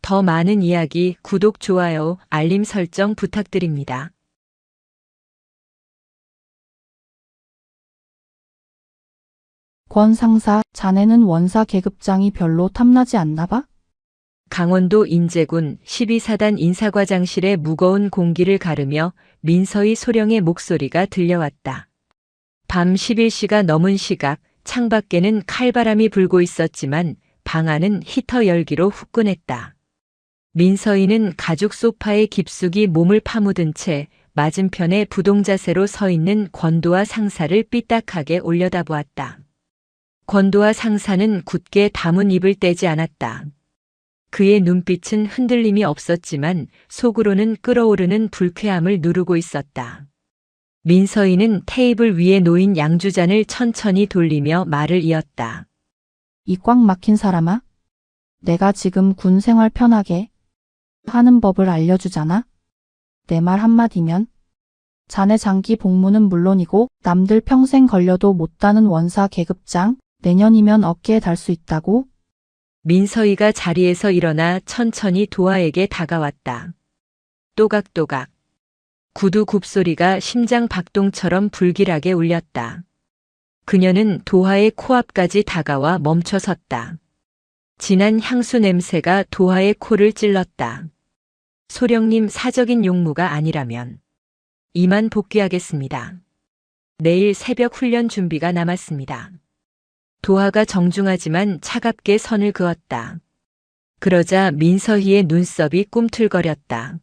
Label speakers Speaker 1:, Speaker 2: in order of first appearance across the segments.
Speaker 1: 더 많은 이야기, 구독, 좋아요, 알림 설정 부탁드립니다.
Speaker 2: 권 상사, 자네는 원사 계급장이 별로 탐나지 않나 봐?
Speaker 1: 강원도 인제군 12사단 인사과장실의 무거운 공기를 가르며 민서희 소령의 목소리가 들려왔다. 밤 11시가 넘은 시각, 창밖에는 칼바람이 불고 있었지만 방 안은 히터 열기로 후끈했다. 민서희는 가죽 소파에 깊숙이 몸을 파묻은 채 맞은편에 부동자세로 서 있는 권도와 상사를 삐딱하게 올려다보았다. 권도와 상사는 굳게 다문 입을 떼지 않았다. 그의 눈빛은 흔들림이 없었지만 속으로는 끓어오르는 불쾌함을 누르고 있었다. 민서희는 테이블 위에 놓인 양주잔을 천천히 돌리며 말을 이었다.
Speaker 2: 이 꽉 막힌 사람아? 내가 지금 군 생활 편하게 하는 법을 알려주잖아? 내 말 한마디면 자네 장기 복무는 물론이고 남들 평생 걸려도 못 다는 원사 계급장 내년이면 어깨에 달 수 있다고?
Speaker 1: 민서희가 자리에서 일어나 천천히 도하에게 다가왔다. 또각또각. 구두 굽소리가 심장 박동처럼 불길하게 울렸다. 그녀는 도하의 코앞까지 다가와 멈춰섰다. 진한 향수 냄새가 도하의 코를 찔렀다. 소령님, 사적인 용무가 아니라면 이만 복귀하겠습니다. 내일 새벽 훈련 준비가 남았습니다. 도하가 정중하지만 차갑게 선을 그었다. 그러자 민서희의 눈썹이 꿈틀거렸다.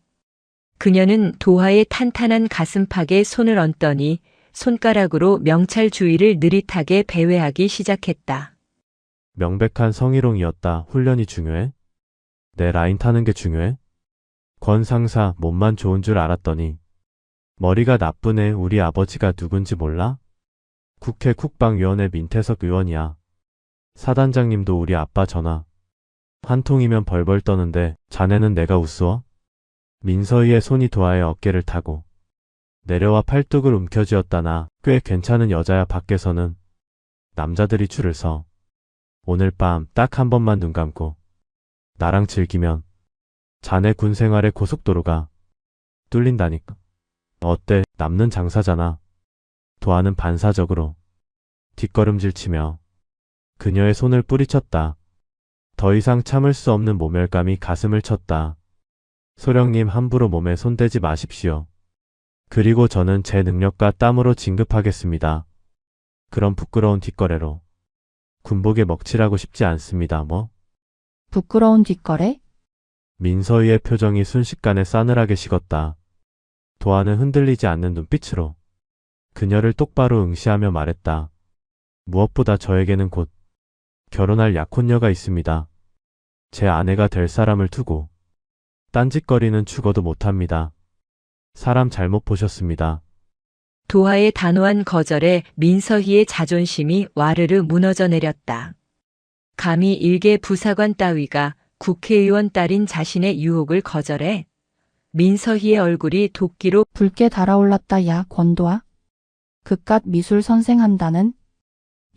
Speaker 1: 그녀는 도하의 탄탄한 가슴팍에 손을 얹더니 손가락으로 명찰 주위를 느릿하게 배회하기 시작했다.
Speaker 3: 명백한 성희롱이었다. 훈련이 중요해? 내 라인 타는 게 중요해? 권 상사 몸만 좋은 줄 알았더니 머리가 나쁘네. 우리 아버지가 누군지 몰라? 국회 국방위원회 민태석 의원이야. 사단장님도 우리 아빠 전화 한 통이면 벌벌 떠는데 자네는 내가 우스워? 민서희의 손이 도하의 어깨를 타고 내려와 팔뚝을 움켜쥐었다. 나 꽤 괜찮은 여자야. 밖에서는 남자들이 줄을 서. 오늘 밤 딱 한 번만 눈 감고 나랑 즐기면 자네 군 생활의 고속도로가 뚫린다니까. 어때? 남는 장사잖아. 도하는 반사적으로 뒷걸음질 치며 그녀의 손을 뿌리쳤다. 더 이상 참을 수 없는 모멸감이 가슴을 쳤다. 소령님, 함부로 몸에 손대지 마십시오. 그리고 저는 제 능력과 땀으로 진급하겠습니다. 그런 부끄러운 뒷거래로 군복에 먹칠하고 싶지 않습니다. 뭐?
Speaker 2: 부끄러운 뒷거래?
Speaker 3: 민서희의 표정이 순식간에 싸늘하게 식었다. 도하는 흔들리지 않는 눈빛으로 그녀를 똑바로 응시하며 말했다. 무엇보다 저에게는 곧 결혼할 약혼녀가 있습니다. 제 아내가 될 사람을 두고 딴짓거리는 죽어도 못합니다. 사람 잘못 보셨습니다.
Speaker 1: 도하의 단호한 거절에 민서희의 자존심이 와르르 무너져 내렸다. 감히 일개 부사관 따위가 국회의원 딸인 자신의 유혹을 거절해? 민서희의 얼굴이 도끼로
Speaker 2: 붉게 달아올랐다. 야, 권도아. 그깟 미술 선생한다는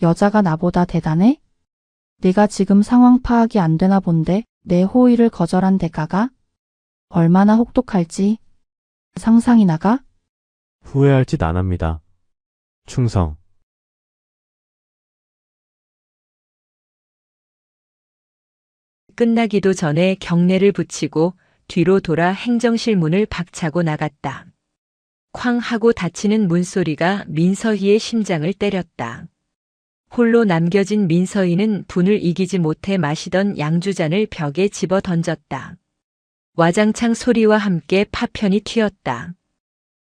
Speaker 2: 여자가 나보다 대단해? 네가 지금 상황 파악이 안 되나 본데 내 호의를 거절한 대가가 얼마나 혹독할지 상상이 나가?
Speaker 3: 후회할 짓 안 합니다. 충성.
Speaker 1: 끝나기도 전에 경례를 붙이고 뒤로 돌아 행정실 문을 박차고 나갔다. 쾅 하고 닫히는 문소리가 민서희의 심장을 때렸다. 홀로 남겨진 민서희는 분을 이기지 못해 마시던 양주잔을 벽에 집어 던졌다. 와장창 소리와 함께 파편이 튀었다.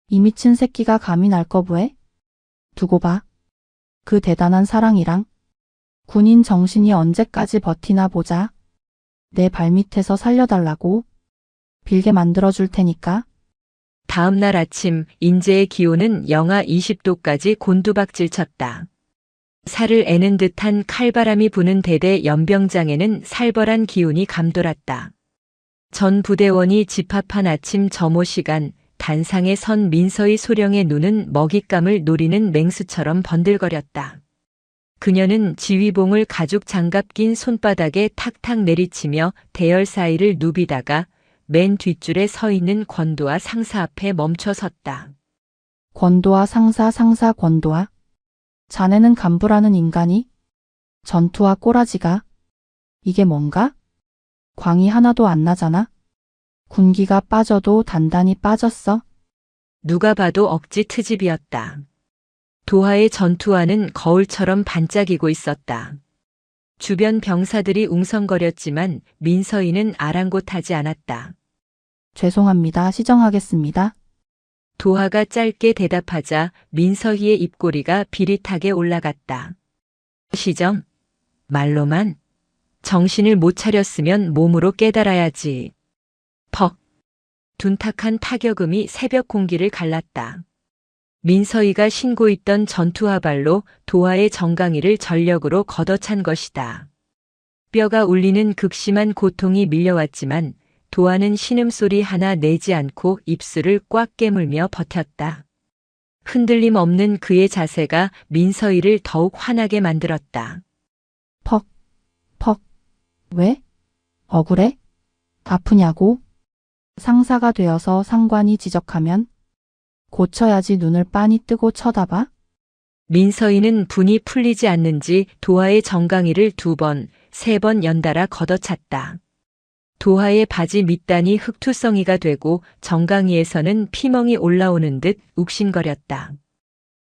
Speaker 2: 이 미친 새끼가 감히 날 거부해? 두고 봐. 그 대단한 사랑이랑 군인 정신이 언제까지 버티나 보자. 내 발밑에서 살려달라고 빌게 만들어줄 테니까.
Speaker 1: 다음 날 아침 인제의 기온은 영하 20도까지 곤두박질 쳤다. 살을 애는 듯한 칼바람이 부는 대대 연병장에는 살벌한 기운이 감돌았다. 전 부대원이 집합한 아침 점호 시간, 단상에 선 민서희 소령의 눈은 먹잇감을 노리는 맹수처럼 번들거렸다. 그녀는 지휘봉을 가죽 장갑 낀 손바닥에 탁탁 내리치며 대열 사이를 누비다가 맨 뒷줄에 서 있는 권도와 상사 앞에 멈춰 섰다.
Speaker 2: 권도와 상사 권도와. 자네는 간부라는 인간이? 전투와 꼬라지가? 이게 뭔가? 광이 하나도 안 나잖아? 군기가 빠져도 단단히 빠졌어?
Speaker 1: 누가 봐도 억지 트집이었다. 도하의 전투화는 거울처럼 반짝이고 있었다. 주변 병사들이 웅성거렸지만 민서이는 아랑곳하지 않았다.
Speaker 2: 죄송합니다. 시정하겠습니다.
Speaker 1: 도하가 짧게 대답하자 민서희의 입꼬리가 비릿하게 올라갔다. 시정? 말로만? 정신을 못 차렸으면 몸으로 깨달아야지. 퍽. 둔탁한 타격음이 새벽 공기를 갈랐다. 민서희가 신고 있던 전투화발로 도하의 정강이를 전력으로 걷어찬 것이다. 뼈가 울리는 극심한 고통이 밀려왔지만 도하는 신음소리 하나 내지 않고 입술을 꽉 깨물며 버텼다. 흔들림 없는 그의 자세가 민서희를 더욱 화나게 만들었다.
Speaker 2: 퍽. 왜? 억울해? 아프냐고? 상사가 되어서 상관이 지적하면 고쳐야지. 눈을 빤히 뜨고 쳐다봐?
Speaker 1: 민서희는 분이 풀리지 않는지 도하의 정강이를 2번, 3번 연달아 걷어찼다. 도하의 바지 밑단이 흙투성이가 되고 정강이에서는 피멍이 올라오는 듯 욱신거렸다.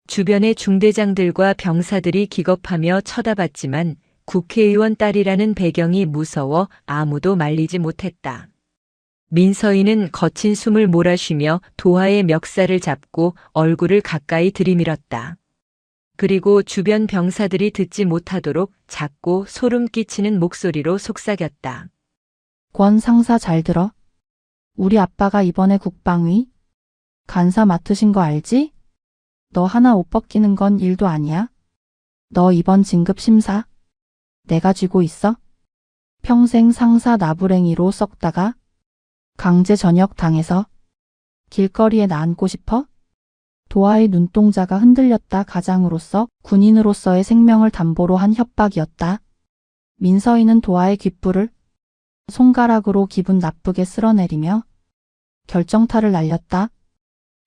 Speaker 1: 주변의 중대장들과 병사들이 기겁하며 쳐다봤지만 국회의원 딸이라는 배경이 무서워 아무도 말리지 못했다. 민서희는 거친 숨을 몰아쉬며 도하의 멱살을 잡고 얼굴을 가까이 들이밀었다. 그리고 주변 병사들이 듣지 못하도록 작고 소름 끼치는 목소리로 속삭였다.
Speaker 2: 권 상사 잘 들어. 우리 아빠가 이번에 국방위 간사 맡으신 거 알지? 너 하나 옷 벗기는 건 일도 아니야. 너 이번 진급 심사 내가 쥐고 있어. 평생 상사 나부랭이로 썩다가 강제 전역 당해서 길거리에 나앉고 싶어? 도하의 눈동자가 흔들렸다. 가장으로서 군인으로서의 생명을 담보로 한 협박이었다. 민서희는 도하의 귓불을 손가락으로 기분 나쁘게 쓸어내리며 결정타를 날렸다.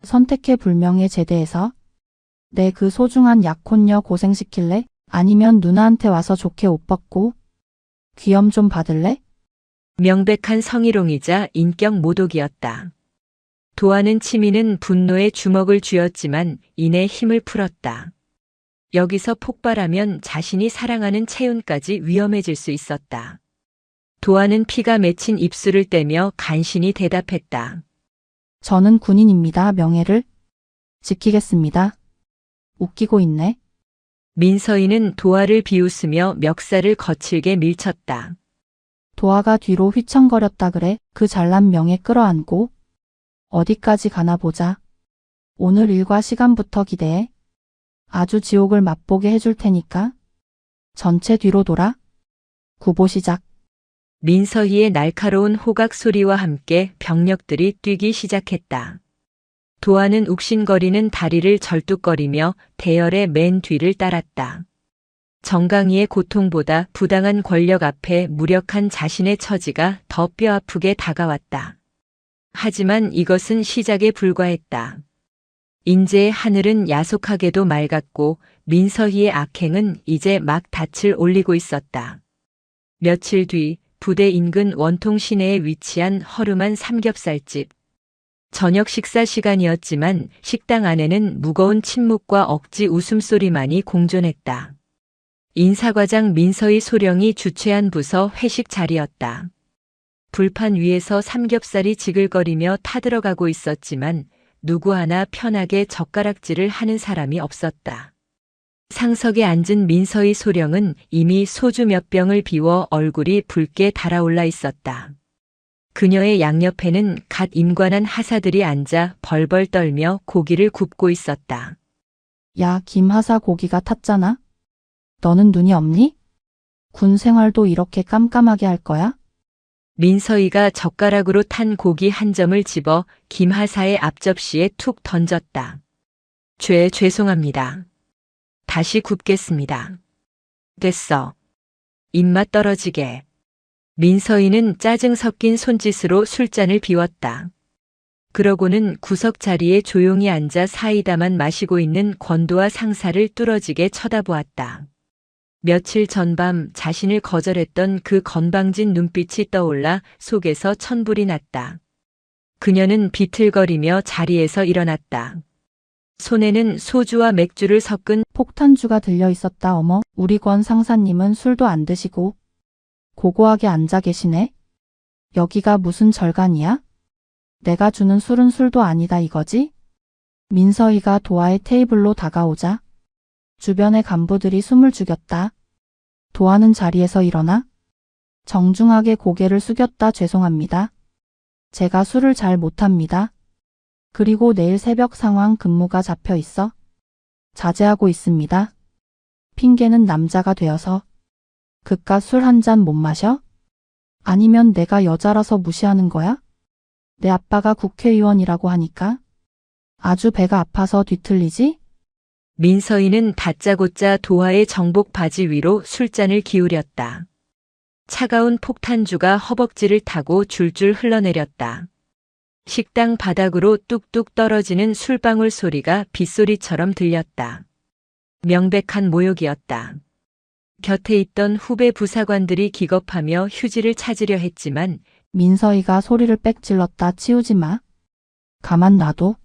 Speaker 2: 선택해 불명예 제대해서 내 그 소중한 약혼녀 고생시킬래? 아니면 누나한테 와서 좋게 옷 벗고 귀염 좀 받을래?
Speaker 1: 명백한 성희롱이자 인격 모독이었다. 도하는 치미는 분노에 주먹을 쥐었지만 이내 힘을 풀었다. 여기서 폭발하면 자신이 사랑하는 채윤까지 위험해질 수 있었다. 도하는 피가 맺힌 입술을 떼며 간신히 대답했다.
Speaker 2: 저는 군인입니다. 명예를 지키겠습니다. 웃기고 있네.
Speaker 1: 민서희는 도하를 비웃으며 멱살을 거칠게 밀쳤다.
Speaker 2: 도하가 뒤로 휘청거렸다. 그래, 그 잘난 명예 끌어안고 어디까지 가나 보자. 오늘 일과 시간부터 기대해. 아주 지옥을 맛보게 해줄 테니까. 전체 뒤로 돌아. 구보 시작.
Speaker 1: 민서희의 날카로운 호각 소리와 함께 병력들이 뛰기 시작했다. 도하는 욱신거리는 다리를 절뚝거리며 대열의 맨 뒤를 따랐다. 정강이의 고통보다 부당한 권력 앞에 무력한 자신의 처지가 더 뼈아프게 다가왔다. 하지만 이것은 시작에 불과했다. 인제의 하늘은 야속하게도 맑았고 민서희의 악행은 이제 막 닻을 올리고 있었다. 며칠 뒤 부대 인근 원통 시내에 위치한 허름한 삼겹살집. 저녁 식사 시간이었지만 식당 안에는 무거운 침묵과 억지 웃음소리만이 공존했다. 인사과장 민서희 소령이 주최한 부서 회식 자리였다. 불판 위에서 삼겹살이 지글거리며 타들어가고 있었지만 누구 하나 편하게 젓가락질을 하는 사람이 없었다. 상석에 앉은 민서희 소령은 이미 소주 몇 병을 비워 얼굴이 붉게 달아올라 있었다. 그녀의 양옆에는 갓 임관한 하사들이 앉아 벌벌 떨며 고기를 굽고 있었다.
Speaker 2: 야, 김하사 고기가 탔잖아. 너는 눈이 없니? 군 생활도 이렇게 깜깜하게 할 거야?
Speaker 1: 민서희가 젓가락으로 탄 고기 한 점을 집어 김하사의 앞접시에 툭 던졌다. 죄송합니다. 다시 굽겠습니다. 됐어. 입맛 떨어지게. 민서이는 짜증 섞인 손짓으로 술잔을 비웠다. 그러고는 구석 자리에 조용히 앉아 사이다만 마시고 있는 권도와 상사를 뚫어지게 쳐다보았다. 며칠 전밤 자신을 거절했던 그 건방진 눈빛이 떠올라 속에서 천불이 났다. 그녀는 비틀거리며 자리에서 일어났다. 손에는 소주와 맥주를 섞은
Speaker 2: 폭탄주가 들려 있었다. 어머, 우리 권 상사님은 술도 안 드시고 고고하게 앉아 계시네. 여기가 무슨 절간이야? 내가 주는 술은 술도 아니다 이거지? 민서이가 도하의 테이블로 다가오자 주변의 간부들이 숨을 죽였다. 도하는 자리에서 일어나 정중하게 고개를 숙였다. 죄송합니다. 제가 술을 잘 못합니다. 그리고 내일 새벽 상황 근무가 잡혀 있어 자제하고 있습니다. 핑계는 남자가 되어서 그깟 술 한 잔 못 마셔? 아니면 내가 여자라서 무시하는 거야? 내 아빠가 국회의원이라고 하니까 아주 배가 아파서 뒤틀리지?
Speaker 1: 민서이는 다짜고짜 도하의 정복 바지 위로 술잔을 기울였다. 차가운 폭탄주가 허벅지를 타고 줄줄 흘러내렸다. 식당 바닥으로 뚝뚝 떨어지는 술방울 소리가 빗소리처럼 들렸다. 명백한 모욕이었다. 곁에 있던 후배 부사관들이 기겁하며 휴지를 찾으려 했지만
Speaker 2: 민서이가 소리를 빽 질렀다. 치우지 마. 가만 놔둬.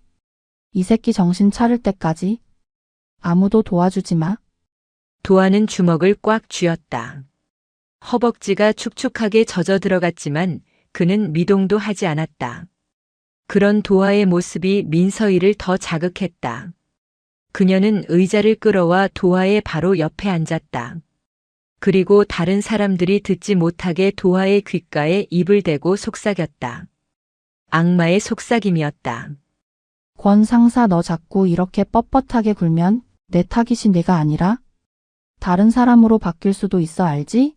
Speaker 2: 이 새끼 정신 차릴 때까지 아무도 도와주지 마.
Speaker 1: 도하는 주먹을 꽉 쥐었다. 허벅지가 축축하게 젖어 들어갔지만 그는 미동도 하지 않았다. 그런 도하의 모습이 민서이를 더 자극했다. 그녀는 의자를 끌어와 도하의 바로 옆에 앉았다. 그리고 다른 사람들이 듣지 못하게 도하의 귓가에 입을 대고 속삭였다. 악마의 속삭임이었다.
Speaker 2: 권 상사 너 자꾸 이렇게 뻣뻣하게 굴면 내 타깃이 내가 아니라 다른 사람으로 바뀔 수도 있어 알지?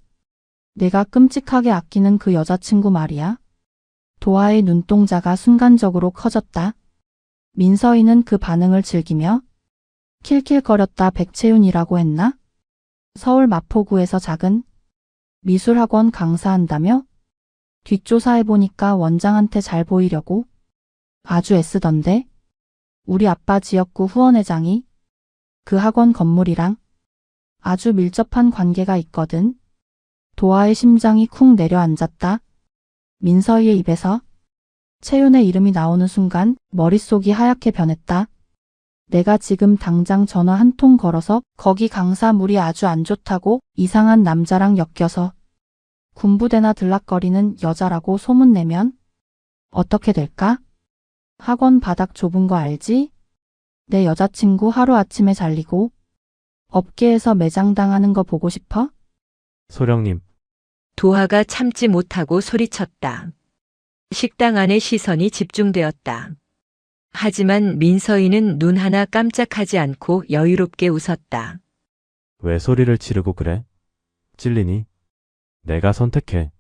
Speaker 2: 내가 끔찍하게 아끼는 그 여자친구 말이야. 도하의 눈동자가 순간적으로 커졌다. 민서이는 그 반응을 즐기며 킬킬거렸다. 백채윤이라고 했나? 서울 마포구에서 작은 미술학원 강사한다며? 뒷조사해보니까 원장한테 잘 보이려고 아주 애쓰던데? 우리 아빠 지역구 후원회장이 그 학원 건물이랑 아주 밀접한 관계가 있거든. 도하의 심장이 쿵 내려앉았다. 민서이의 입에서 채윤의 이름이 나오는 순간 머릿속이 하얗게 변했다. 내가 지금 당장 전화 한 통 걸어서 거기 강사 물이 아주 안 좋다고 이상한 남자랑 엮여서 군부대나 들락거리는 여자라고 소문내면 어떻게 될까? 학원 바닥 좁은 거 알지? 내 여자친구 하루아침에 잘리고 업계에서 매장당하는 거 보고 싶어?
Speaker 3: 소령님,
Speaker 1: 도하가 참지 못하고 소리쳤다. 식당 안의 시선이 집중되었다. 하지만 민서이는 눈 하나 깜짝하지 않고 여유롭게 웃었다.
Speaker 3: 왜 소리를 지르고 그래? 찔리니? 내가 선택해.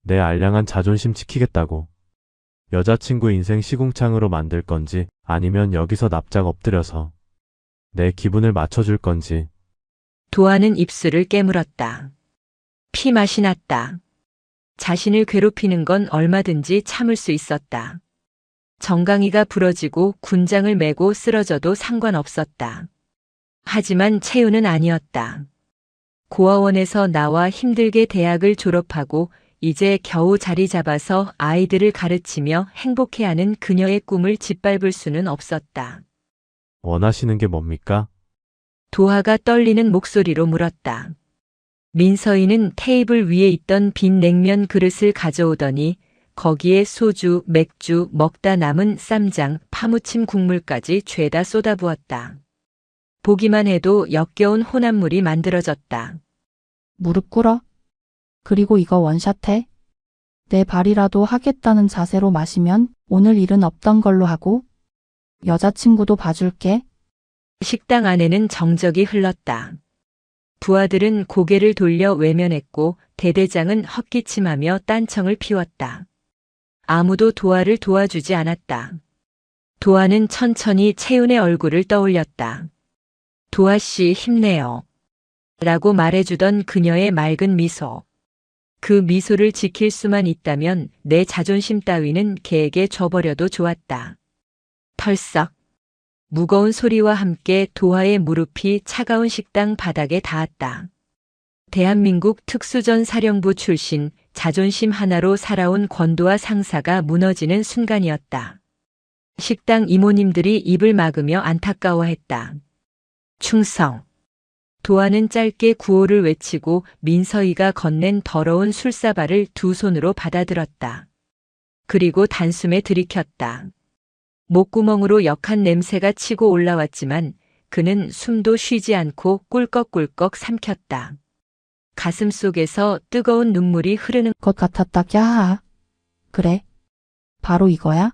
Speaker 3: 내 알량한 자존심 지키겠다고. 여자친구 인생 시궁창으로 만들 건지 아니면 여기서 납작 엎드려서 내 기분을 맞춰줄 건지.
Speaker 1: 도하는 입술을 깨물었다. 피맛이 났다. 자신을 괴롭히는 건 얼마든지 참을 수 있었다. 정강이가 부러지고 군장을 메고 쓰러져도 상관없었다. 하지만 채윤은 아니었다. 고아원에서 나와 힘들게 대학을 졸업하고 이제 겨우 자리 잡아서 아이들을 가르치며 행복해하는 그녀의 꿈을 짓밟을 수는 없었다.
Speaker 3: 원하시는 게 뭡니까?
Speaker 1: 도하가 떨리는 목소리로 물었다. 민서이는 테이블 위에 있던 빈 냉면 그릇을 가져오더니 거기에 소주, 맥주, 먹다 남은 쌈장, 파무침 국물까지 죄다 쏟아부었다. 보기만 해도 역겨운 혼합물이 만들어졌다.
Speaker 2: 무릎 꿇어. 그리고 이거 원샷해. 내 발이라도 하겠다는 자세로 마시면 오늘 일은 없던 걸로 하고 여자친구도 봐줄게.
Speaker 1: 식당 안에는 정적이 흘렀다. 부하들은 고개를 돌려 외면했고 대대장은 헛기침하며 딴청을 피웠다. 아무도 도하를 도와주지 않았다. 도하는 천천히 채윤의 얼굴을 떠올렸다. 도하 씨 힘내요. 라고 말해주던 그녀의 맑은 미소. 그 미소를 지킬 수만 있다면 내 자존심 따위는 걔에게 줘버려도 좋았다. 털썩. 무거운 소리와 함께 도하의 무릎이 차가운 식당 바닥에 닿았다. 대한민국 특수전사령부 출신 자존심 하나로 살아온 권도하 상사가 무너지는 순간이었다. 식당 이모님들이 입을 막으며 안타까워했다. 충성. 도하는 짧게 구호를 외치고 민서이가 건넨 더러운 술사발을 두 손으로 받아들었다. 그리고 단숨에 들이켰다. 목구멍으로 역한 냄새가 치고 올라왔지만 그는 숨도 쉬지 않고 꿀꺽꿀꺽 삼켰다. 가슴 속에서 뜨거운 눈물이 흐르는
Speaker 2: 것 같았다. 야하. 그래. 바로 이거야?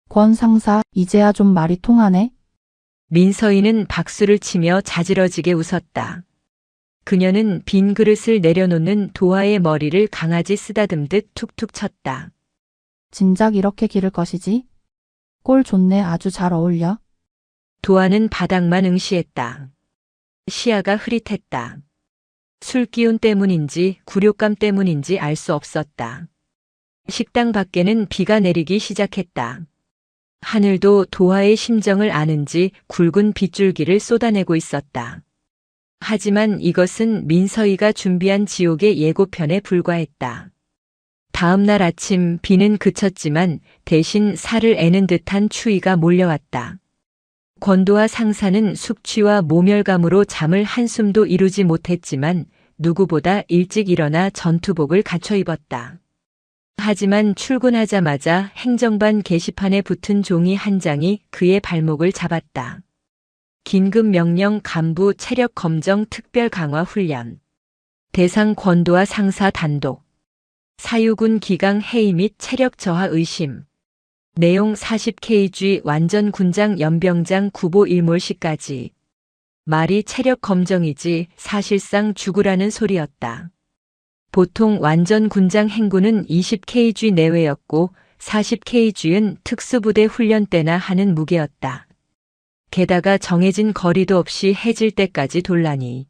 Speaker 2: 권 상사, 이제야 좀 말이 통하네.
Speaker 1: 민서이는 박수를 치며 자지러지게 웃었다. 그녀는 빈 그릇을 내려놓는 도하의 머리를 강아지 쓰다듬듯 툭툭 쳤다.
Speaker 2: 진작 이렇게 기를 것이지? 꼴 좋네. 아주 잘 어울려.
Speaker 1: 도하는 바닥만 응시했다. 시야가 흐릿했다. 술 기운 때문인지 굴욕감 때문인지 알 수 없었다. 식당 밖에는 비가 내리기 시작했다. 하늘도 도하의 심정을 아는지 굵은 빗줄기를 쏟아내고 있었다. 하지만 이것은 민서이가 준비한 지옥의 예고편에 불과했다. 다음 날 아침 비는 그쳤지만 대신 살을 애는 듯한 추위가 몰려왔다. 권도하 상사는 숙취와 모멸감으로 잠을 한숨도 이루지 못했지만 누구보다 일찍 일어나 전투복을 갖춰 입었다. 하지만 출근하자마자 행정반 게시판에 붙은 종이 한 장이 그의 발목을 잡았다. 긴급 명령 간부 체력 검정 특별 강화 훈련. 대상 권도하 상사 단독. 사유군 기강 해이 및 체력 저하 의심. 내용 40kg 완전 군장 연병장 구보 일몰시까지. 말이 체력 검정이지 사실상 죽으라는 소리였다. 보통 완전 군장 행군은 20kg 내외였고 40kg은 특수부대 훈련 때나 하는 무게였다. 게다가 정해진 거리도 없이 해질 때까지 돌라니.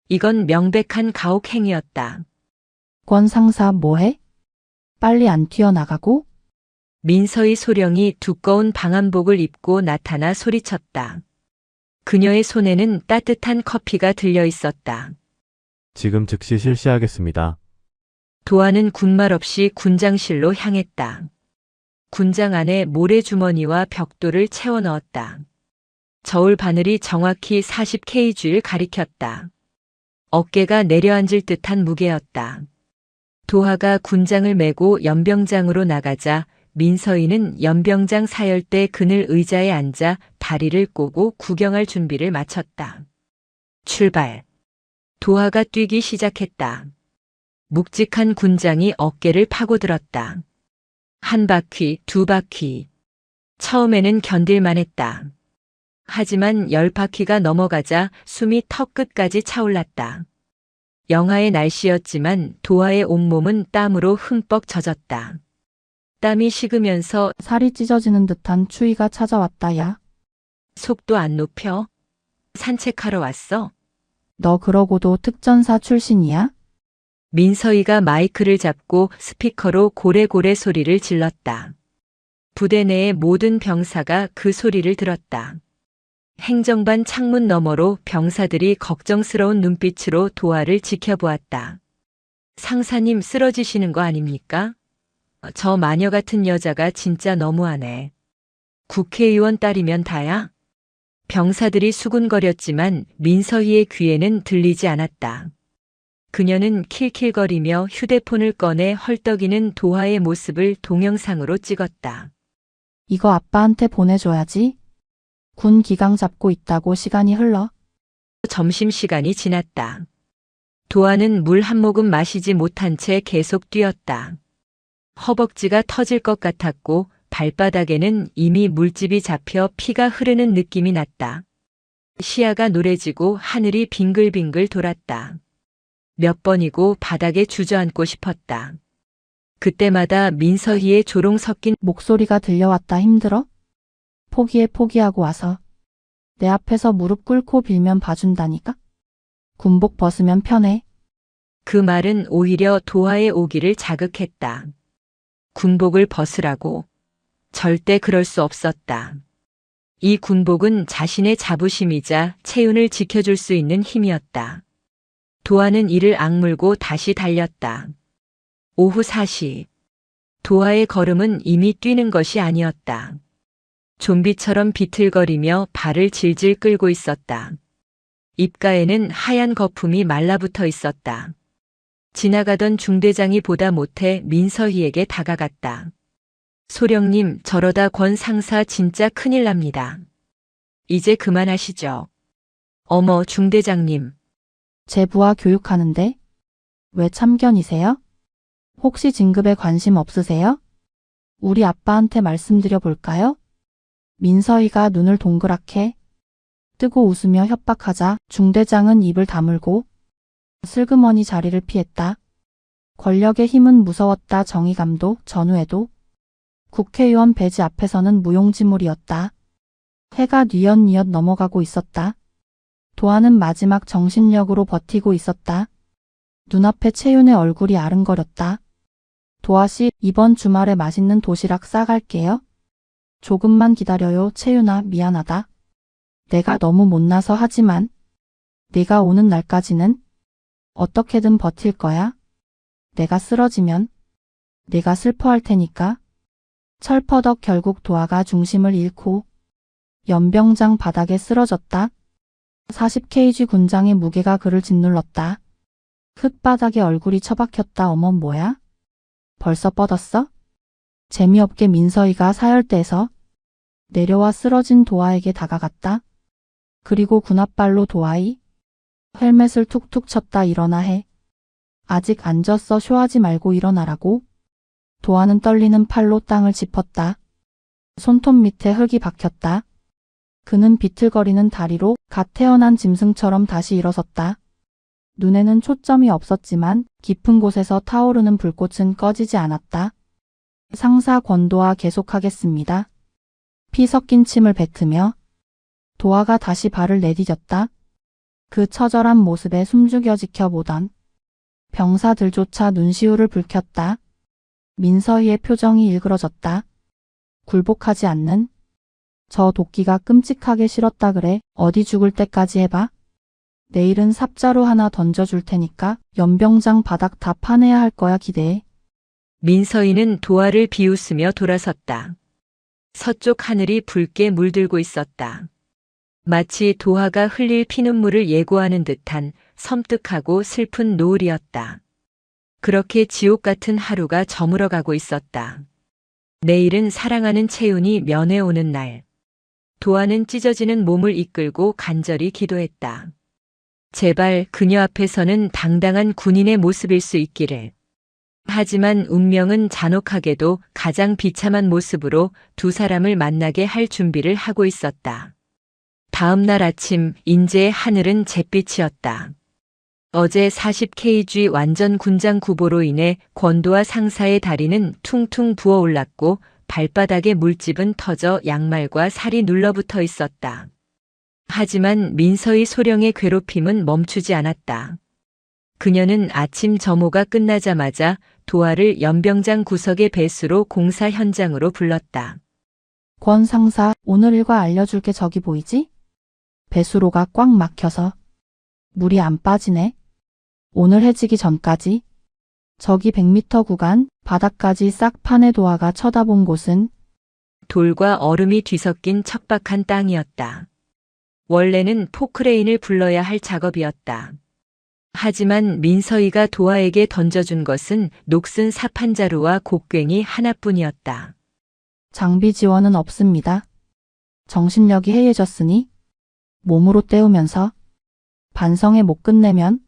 Speaker 1: 이건 명백한 가혹행위였다.
Speaker 2: 권 상사 뭐해? 빨리 안 튀어나가고?
Speaker 1: 민서의 소령이 두꺼운 방한복을 입고 나타나 소리쳤다. 그녀의 손에는 따뜻한 커피가 들려 있었다.
Speaker 3: 지금 즉시 실시하겠습니다.
Speaker 1: 도하는 군말 없이 군장실로 향했다. 군장 안에 모래주머니와 벽돌을 채워 넣었다. 저울 바늘이 정확히 40kg를 가리켰다. 어깨가 내려앉을 듯한 무게였다. 도하가 군장을 메고 연병장으로 나가자 민서이는 연병장 사열대 그늘 의자에 앉아 다리를 꼬고 구경할 준비를 마쳤다. 출발. 도하가 뛰기 시작했다. 묵직한 군장이 어깨를 파고들었다. 한 바퀴, 두 바퀴. 처음에는 견딜만 했다. 하지만 10바퀴가 넘어가자 숨이 턱끝까지 차올랐다. 영하의 날씨였지만 도하의 온몸은 땀으로 흠뻑 젖었다. 땀이 식으면서
Speaker 2: 살이 찢어지는 듯한 추위가 찾아왔다. 야.
Speaker 1: 속도 안 높여? 산책하러 왔어?
Speaker 2: 너 그러고도 특전사 출신이야?
Speaker 1: 민서이가 마이크를 잡고 스피커로 고래고래 소리를 질렀다. 부대 내의 모든 병사가 그 소리를 들었다. 행정반 창문 너머로 병사들이 걱정스러운 눈빛으로 도하를 지켜보았다. 상사님 쓰러지시는 거 아닙니까? 저 마녀 같은 여자가 진짜 너무하네. 국회의원 딸이면 다야? 병사들이 수군거렸지만 민서희의 귀에는 들리지 않았다. 그녀는 킬킬거리며 휴대폰을 꺼내 헐떡이는 도하의 모습을 동영상으로 찍었다.
Speaker 2: 이거 아빠한테 보내줘야지. 군 기강 잡고 있다고 시간이 흘러.
Speaker 1: 점심시간이 지났다. 도하는 물 한 모금 마시지 못한 채 계속 뛰었다. 허벅지가 터질 것 같았고 발바닥에는 이미 물집이 잡혀 피가 흐르는 느낌이 났다. 시야가 노래지고 하늘이 빙글빙글 돌았다. 몇 번이고 바닥에 주저앉고 싶었다. 그때마다 민서희의 조롱 섞인
Speaker 2: 목소리가 들려왔다. 힘들어? 포기하고 와서. 내 앞에서 무릎 꿇고 빌면 봐준다니까? 군복 벗으면 편해.
Speaker 1: 그 말은 오히려 도화의 오기를 자극했다. 군복을 벗으라고. 절대 그럴 수 없었다. 이 군복은 자신의 자부심이자 체윤을 지켜줄 수 있는 힘이었다. 도화는 이를 악물고 다시 달렸다. 오후 4시. 도화의 걸음은 이미 뛰는 것이 아니었다. 좀비처럼 비틀거리며 발을 질질 끌고 있었다. 입가에는 하얀 거품이 말라붙어 있었다. 지나가던 중대장이 보다 못해 민서희에게 다가갔다. 소령님, 저러다 권 상사 진짜 큰일 납니다. 이제 그만하시죠. 어머, 중대장님.
Speaker 2: 제 부하 교육하는데 왜 참견이세요? 혹시 진급에 관심 없으세요? 우리 아빠한테 말씀드려 볼까요? 민서희가 눈을 동그랗게 뜨고 웃으며 협박하자 중대장은 입을 다물고 슬그머니 자리를 피했다. 권력의 힘은 무서웠다. 정의감도 전후에도. 국회의원 배지 앞에서는 무용지물이었다. 해가 뉘엿뉘엿 넘어가고 있었다. 도화는 마지막 정신력으로 버티고 있었다. 눈앞에 채윤의 얼굴이 아른거렸다. 도화씨, 이번 주말에 맛있는 도시락 싸갈게요. 조금만 기다려요. 채윤아, 미안하다. 내가 너무 못나서 하지만 네가 오는 날까지는 어떻게든 버틸 거야. 내가 쓰러지면 네가 슬퍼할 테니까. 철퍼덕. 결국 도화가 중심을 잃고 연병장 바닥에 쓰러졌다. 40kg 군장의 무게가 그를 짓눌렀다. 흙바닥에 얼굴이 처박혔다. 어머, 뭐야? 벌써 뻗었어? 재미없게 민서희가 사열대에서 내려와 쓰러진 도화에게 다가갔다. 그리고 군홧발로 도화이 헬멧을 툭툭 쳤다. 일어나 해. 아직 안 졌어. 쇼하지 말고 일어나라고. 도화는 떨리는 팔로 땅을 짚었다. 손톱 밑에 흙이 박혔다. 그는 비틀거리는 다리로 갓 태어난 짐승처럼 다시 일어섰다. 눈에는 초점이 없었지만 깊은 곳에서 타오르는 불꽃은 꺼지지 않았다. 상사 권도화 계속하겠습니다. 피 섞인 침을 뱉으며 도화가 다시 발을 내디뎠다. 그 처절한 모습에 숨죽여 지켜보던 병사들조차 눈시울을 붉혔다. 민서희의 표정이 일그러졌다. 굴복하지 않는 저 도끼가 끔찍하게 싫었다 그래. 어디 죽을 때까지 해봐. 내일은 삽자루 하나 던져줄 테니까 연병장 바닥 다 파내야 할 거야. 기대해.
Speaker 1: 민서희는 도화를 비웃으며 돌아섰다. 서쪽 하늘이 붉게 물들고 있었다. 마치 도화가 흘릴 피눈물을 예고하는 듯한 섬뜩하고 슬픈 노을이었다. 그렇게 지옥 같은 하루가 저물어가고 있었다. 내일은 사랑하는 채윤이 면회 오는 날. 도화는 찢어지는 몸을 이끌고 간절히 기도했다. 제발 그녀 앞에서는 당당한 군인의 모습일 수 있기를. 하지만 운명은 잔혹하게도 가장 비참한 모습으로 두 사람을 만나게 할 준비를 하고 있었다. 다음 날 아침 인제의 하늘은 잿빛이었다. 어제 40kg 완전 군장 구보로 인해 권도화 상사의 다리는 퉁퉁 부어올랐고 발바닥에 물집은 터져 양말과 살이 눌러붙어 있었다. 하지만 민서희 소령의 괴롭힘은 멈추지 않았다. 그녀는 아침 점호가 끝나자마자 도화를 연병장 구석의 배수로 공사 현장으로 불렀다.
Speaker 2: 권 상사, 오늘 일과 알려줄 게 저기 보이지? 배수로가 꽉 막혀서 물이 안 빠지네. 오늘 해지기 전까지 저기 100m 구간 바닥까지 싹 파내. 도화가 쳐다본 곳은
Speaker 1: 돌과 얼음이 뒤섞인 척박한 땅이었다. 원래는 포크레인을 불러야 할 작업이었다. 하지만 민서희가 도화에게 던져준 것은 녹슨 사판자루와 곡괭이 하나뿐이었다.
Speaker 2: 장비 지원은 없습니다. 정신력이 해이해졌으니 몸으로 때우면서 반성에 못 끝내면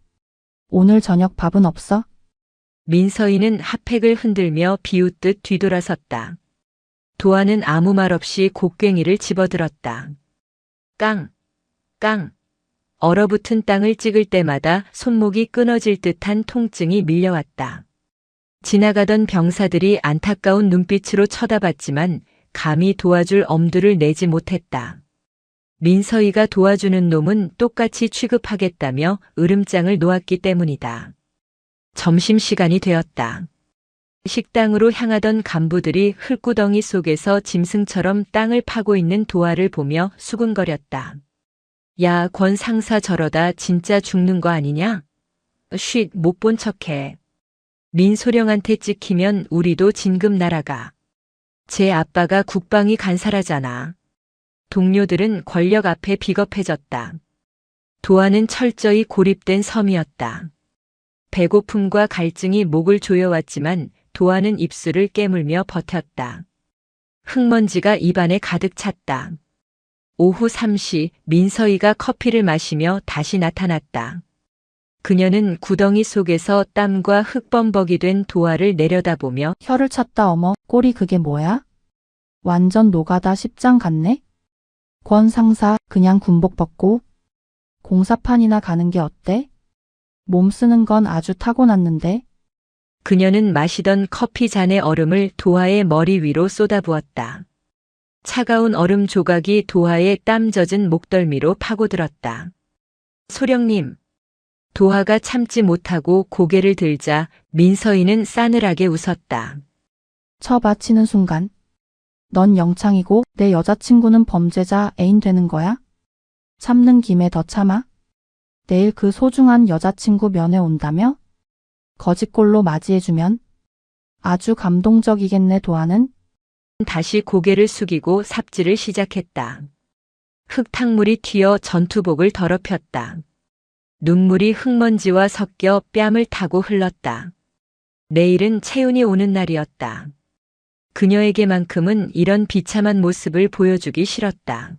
Speaker 2: 오늘 저녁 밥은 없어?
Speaker 1: 민서희는 핫팩을 흔들며 비웃듯 뒤돌아섰다. 도화는 아무 말 없이 곡괭이를 집어들었다. 깡! 깡! 얼어붙은 땅을 찍을 때마다 손목이 끊어질 듯한 통증이 밀려왔다. 지나가던 병사들이 안타까운 눈빛으로 쳐다봤지만 감히 도와줄 엄두를 내지 못했다. 민서이가 도와주는 놈은 똑같이 취급하겠다며 으름장을 놓았기 때문이다. 점심시간이 되었다. 식당으로 향하던 간부들이 흙구덩이 속에서 짐승처럼 땅을 파고 있는 도화를 보며 수군거렸다. 야, 권 상사 저러다 진짜 죽는 거 아니냐? 쉿, 못 본 척해. 민소령한테 찍히면 우리도 진급 날아가. 제 아빠가 국방위 간사라잖아. 동료들은 권력 앞에 비겁해졌다. 도화는 철저히 고립된 섬이었다. 배고픔과 갈증이 목을 조여왔지만 도화는 입술을 깨물며 버텼다. 흙먼지가 입안에 가득 찼다. 오후 3시 민서이가 커피를 마시며 다시 나타났다. 그녀는 구덩이 속에서 땀과 흙범벅이 된 도화를 내려다보며
Speaker 2: 혀를 찼다. 어머, 꼴이 그게 뭐야? 완전 노가다 십장 같네? 권 상사, 그냥 군복 벗고 공사판이나 가는 게 어때? 몸 쓰는 건 아주 타고났는데.
Speaker 1: 그녀는 마시던 커피 잔의 얼음을 도화의 머리 위로 쏟아부었다. 차가운 얼음 조각이 도화의 땀 젖은 목덜미로 파고들었다. 소령님. 도화가 참지 못하고 고개를 들자 민서이는 싸늘하게 웃었다.
Speaker 2: 처바치는 순간. 넌 영창이고 내 여자친구는 범죄자 애인 되는 거야? 참는 김에 더 참아? 내일 그 소중한 여자친구 면회 온다며? 거짓골로 맞이해주면? 아주 감동적이겠네. 도화는
Speaker 1: 다시 고개를 숙이고 삽질을 시작했다. 흙탕물이 튀어 전투복을 더럽혔다. 눈물이 흙먼지와 섞여 뺨을 타고 흘렀다. 내일은 채윤이 오는 날이었다. 그녀에게만큼은 이런 비참한 모습을 보여주기 싫었다.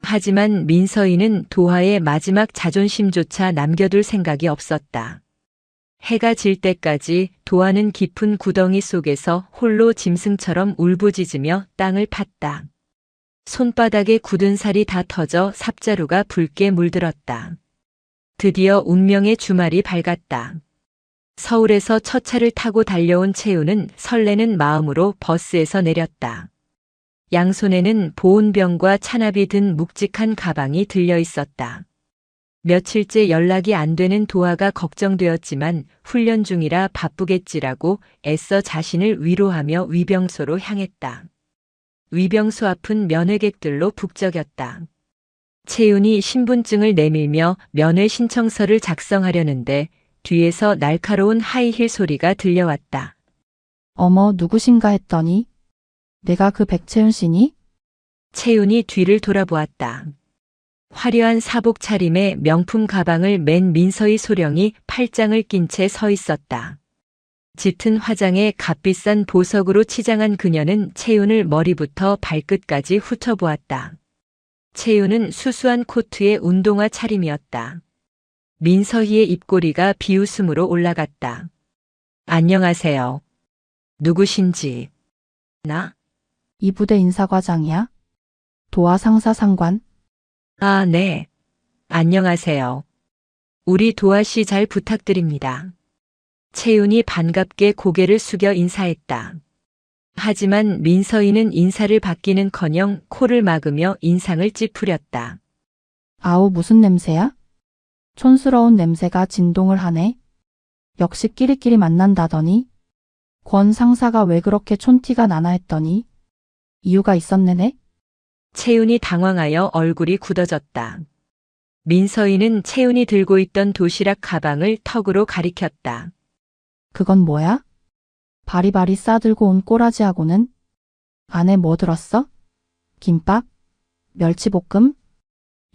Speaker 1: 하지만 민서이는 도화의 마지막 자존심조차 남겨둘 생각이 없었다. 해가 질 때까지 도화는 깊은 구덩이 속에서 홀로 짐승처럼 울부짖으며 땅을 팠다. 손바닥에 굳은 살이 다 터져 삽자루가 붉게 물들었다. 드디어 운명의 주말이 밝았다. 서울에서 첫 차를 타고 달려온 채우는 설레는 마음으로 버스에서 내렸다. 양손에는 보온병과 찬압이 든 묵직한 가방이 들려 있었다. 며칠째 연락이 안 되는 도화가 걱정되었지만 훈련 중이라 바쁘겠지라고 애써 자신을 위로하며 위병소로 향했다. 위병소 앞은 면회객들로 북적였다. 채윤이 신분증을 내밀며 면회 신청서를 작성하려는데 뒤에서 날카로운 하이힐 소리가 들려왔다.
Speaker 2: 어머, 누구신가 했더니 내가 그 백채윤 씨니?
Speaker 1: 채윤이 뒤를 돌아보았다. 화려한 사복 차림에 명품 가방을 맨 민서이 소령이 팔짱을 낀 채 서 있었다. 짙은 화장에 값비싼 보석으로 치장한 그녀는 채윤을 머리부터 발끝까지 훑어보았다. 채윤은 수수한 코트에 운동화 차림이었다. 민서희의 입꼬리가 비웃음으로 올라갔다. 안녕하세요. 누구신지. 나?
Speaker 2: 이 부대 인사과장이야? 도화 상사 상관?
Speaker 1: 아, 네. 안녕하세요. 우리 도아 씨 잘 부탁드립니다. 채윤이 반갑게 고개를 숙여 인사했다. 하지만 민서이는 인사를 받기는커녕 코를 막으며 인상을 찌푸렸다.
Speaker 2: 아우, 무슨 냄새야? 촌스러운 냄새가 진동을 하네. 역시 끼리끼리 만난다더니 권 상사가 왜 그렇게 촌티가 나나 했더니 이유가 있었네네.
Speaker 1: 채윤이 당황하여 얼굴이 굳어졌다. 민서이는 채윤이 들고 있던 도시락 가방을 턱으로 가리켰다.
Speaker 2: 그건 뭐야? 바리바리 싸들고 온 꼬라지하고는? 안에 뭐 들었어? 김밥? 멸치볶음?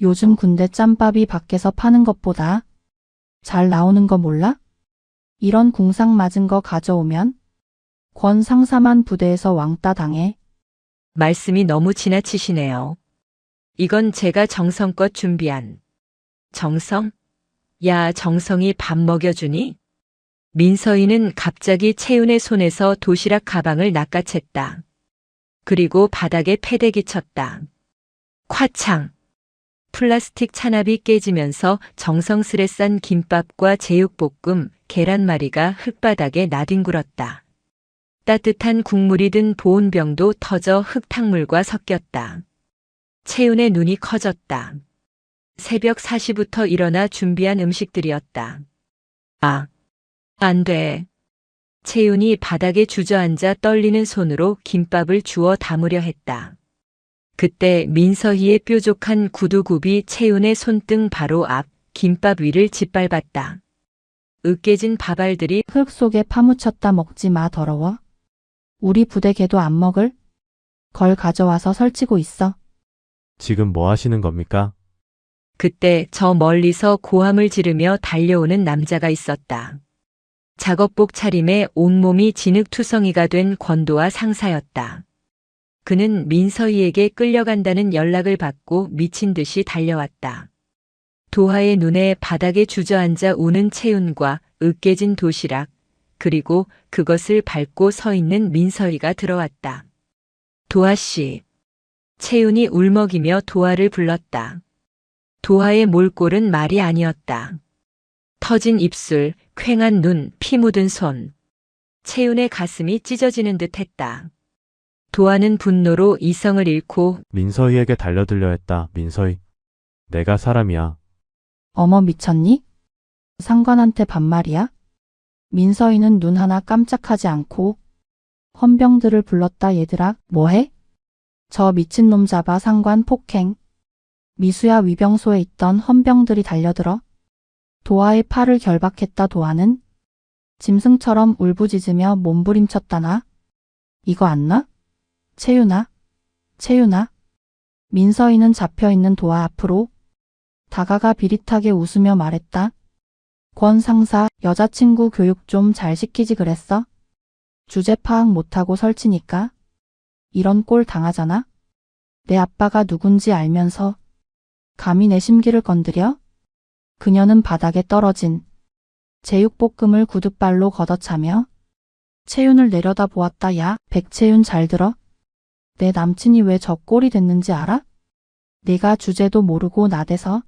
Speaker 2: 요즘 군대 짬밥이 밖에서 파는 것보다 잘 나오는 거 몰라? 이런 궁상 맞은 거 가져오면 권 상사만 부대에서 왕따 당해.
Speaker 1: 말씀이 너무 지나치시네요. 이건 제가 정성껏 준비한. 정성? 야, 정성이 밥 먹여주니? 민서이는 갑자기 채윤의 손에서 도시락 가방을 낚아챘다. 그리고 바닥에 패대기 쳤다. 콱창! 플라스틱 찬압이 깨지면서 정성스레 싼 김밥과 제육볶음, 계란말이가 흙바닥에 나뒹굴었다. 따뜻한 국물이 든 보온병도 터져 흙탕물과 섞였다. 채윤의 눈이 커졌다. 새벽 4시부터 일어나 준비한 음식들이었다. 아, 안 돼. 채윤이 바닥에 주저앉아 떨리는 손으로 김밥을 주워 담으려 했다. 그때 민서희의 뾰족한 구두굽이 채윤의 손등 바로 앞 김밥 위를 짓밟았다. 으깨진 밥알들이
Speaker 2: 흙 속에 파묻혔다. 먹지 마, 더러워. 우리 부대 개도 안 먹을? 걸 가져와서 설치고 있어.
Speaker 3: 지금 뭐 하시는 겁니까?
Speaker 1: 그때 저 멀리서 고함을 지르며 달려오는 남자가 있었다. 작업복 차림에 온몸이 진흙투성이가 된 권도와 상사였다. 그는 민서희에게 끌려간다는 연락을 받고 미친 듯이 달려왔다. 도하의 눈에 바닥에 주저앉아 우는 채윤과 으깨진 도시락, 그리고 그것을 밟고 서 있는 민서희가 들어왔다. 도하 씨. 채윤이 울먹이며 도하를 불렀다. 도하의 몰골은 말이 아니었다. 터진 입술, 퀭한 눈, 피 묻은 손. 채윤의 가슴이 찢어지는 듯 했다. 도하는 분노로 이성을 잃고
Speaker 3: 민서희에게 달려들려 했다. 민서희. 내가 사람이야.
Speaker 2: 어머, 미쳤니? 상관한테 반말이야? 민서희는 눈 하나 깜짝하지 않고 헌병들을 불렀다. 얘들아, 뭐해? 저 미친놈 잡아. 상관 폭행. 미수야. 위병소에 있던 헌병들이 달려들어 도하의 팔을 결박했다. 도하는 짐승처럼 울부짖으며 몸부림쳤다나. 이거 안 나? 채윤아, 채윤아. 민서희는 잡혀있는 도하 앞으로 다가가 비릿하게 웃으며 말했다. 권 상사, 여자친구 교육 좀 잘 시키지 그랬어? 주제 파악 못하고 설치니까 이런 꼴 당하잖아. 내 아빠가 누군지 알면서 감히 내 심기를 건드려? 그녀는 바닥에 떨어진 제육볶음을 구둣발로 걷어차며 채윤을 내려다 보았다. 야, 백채윤 잘 들어. 내 남친이 왜 저 꼴이 됐는지 알아? 네가 주제도 모르고 나대서.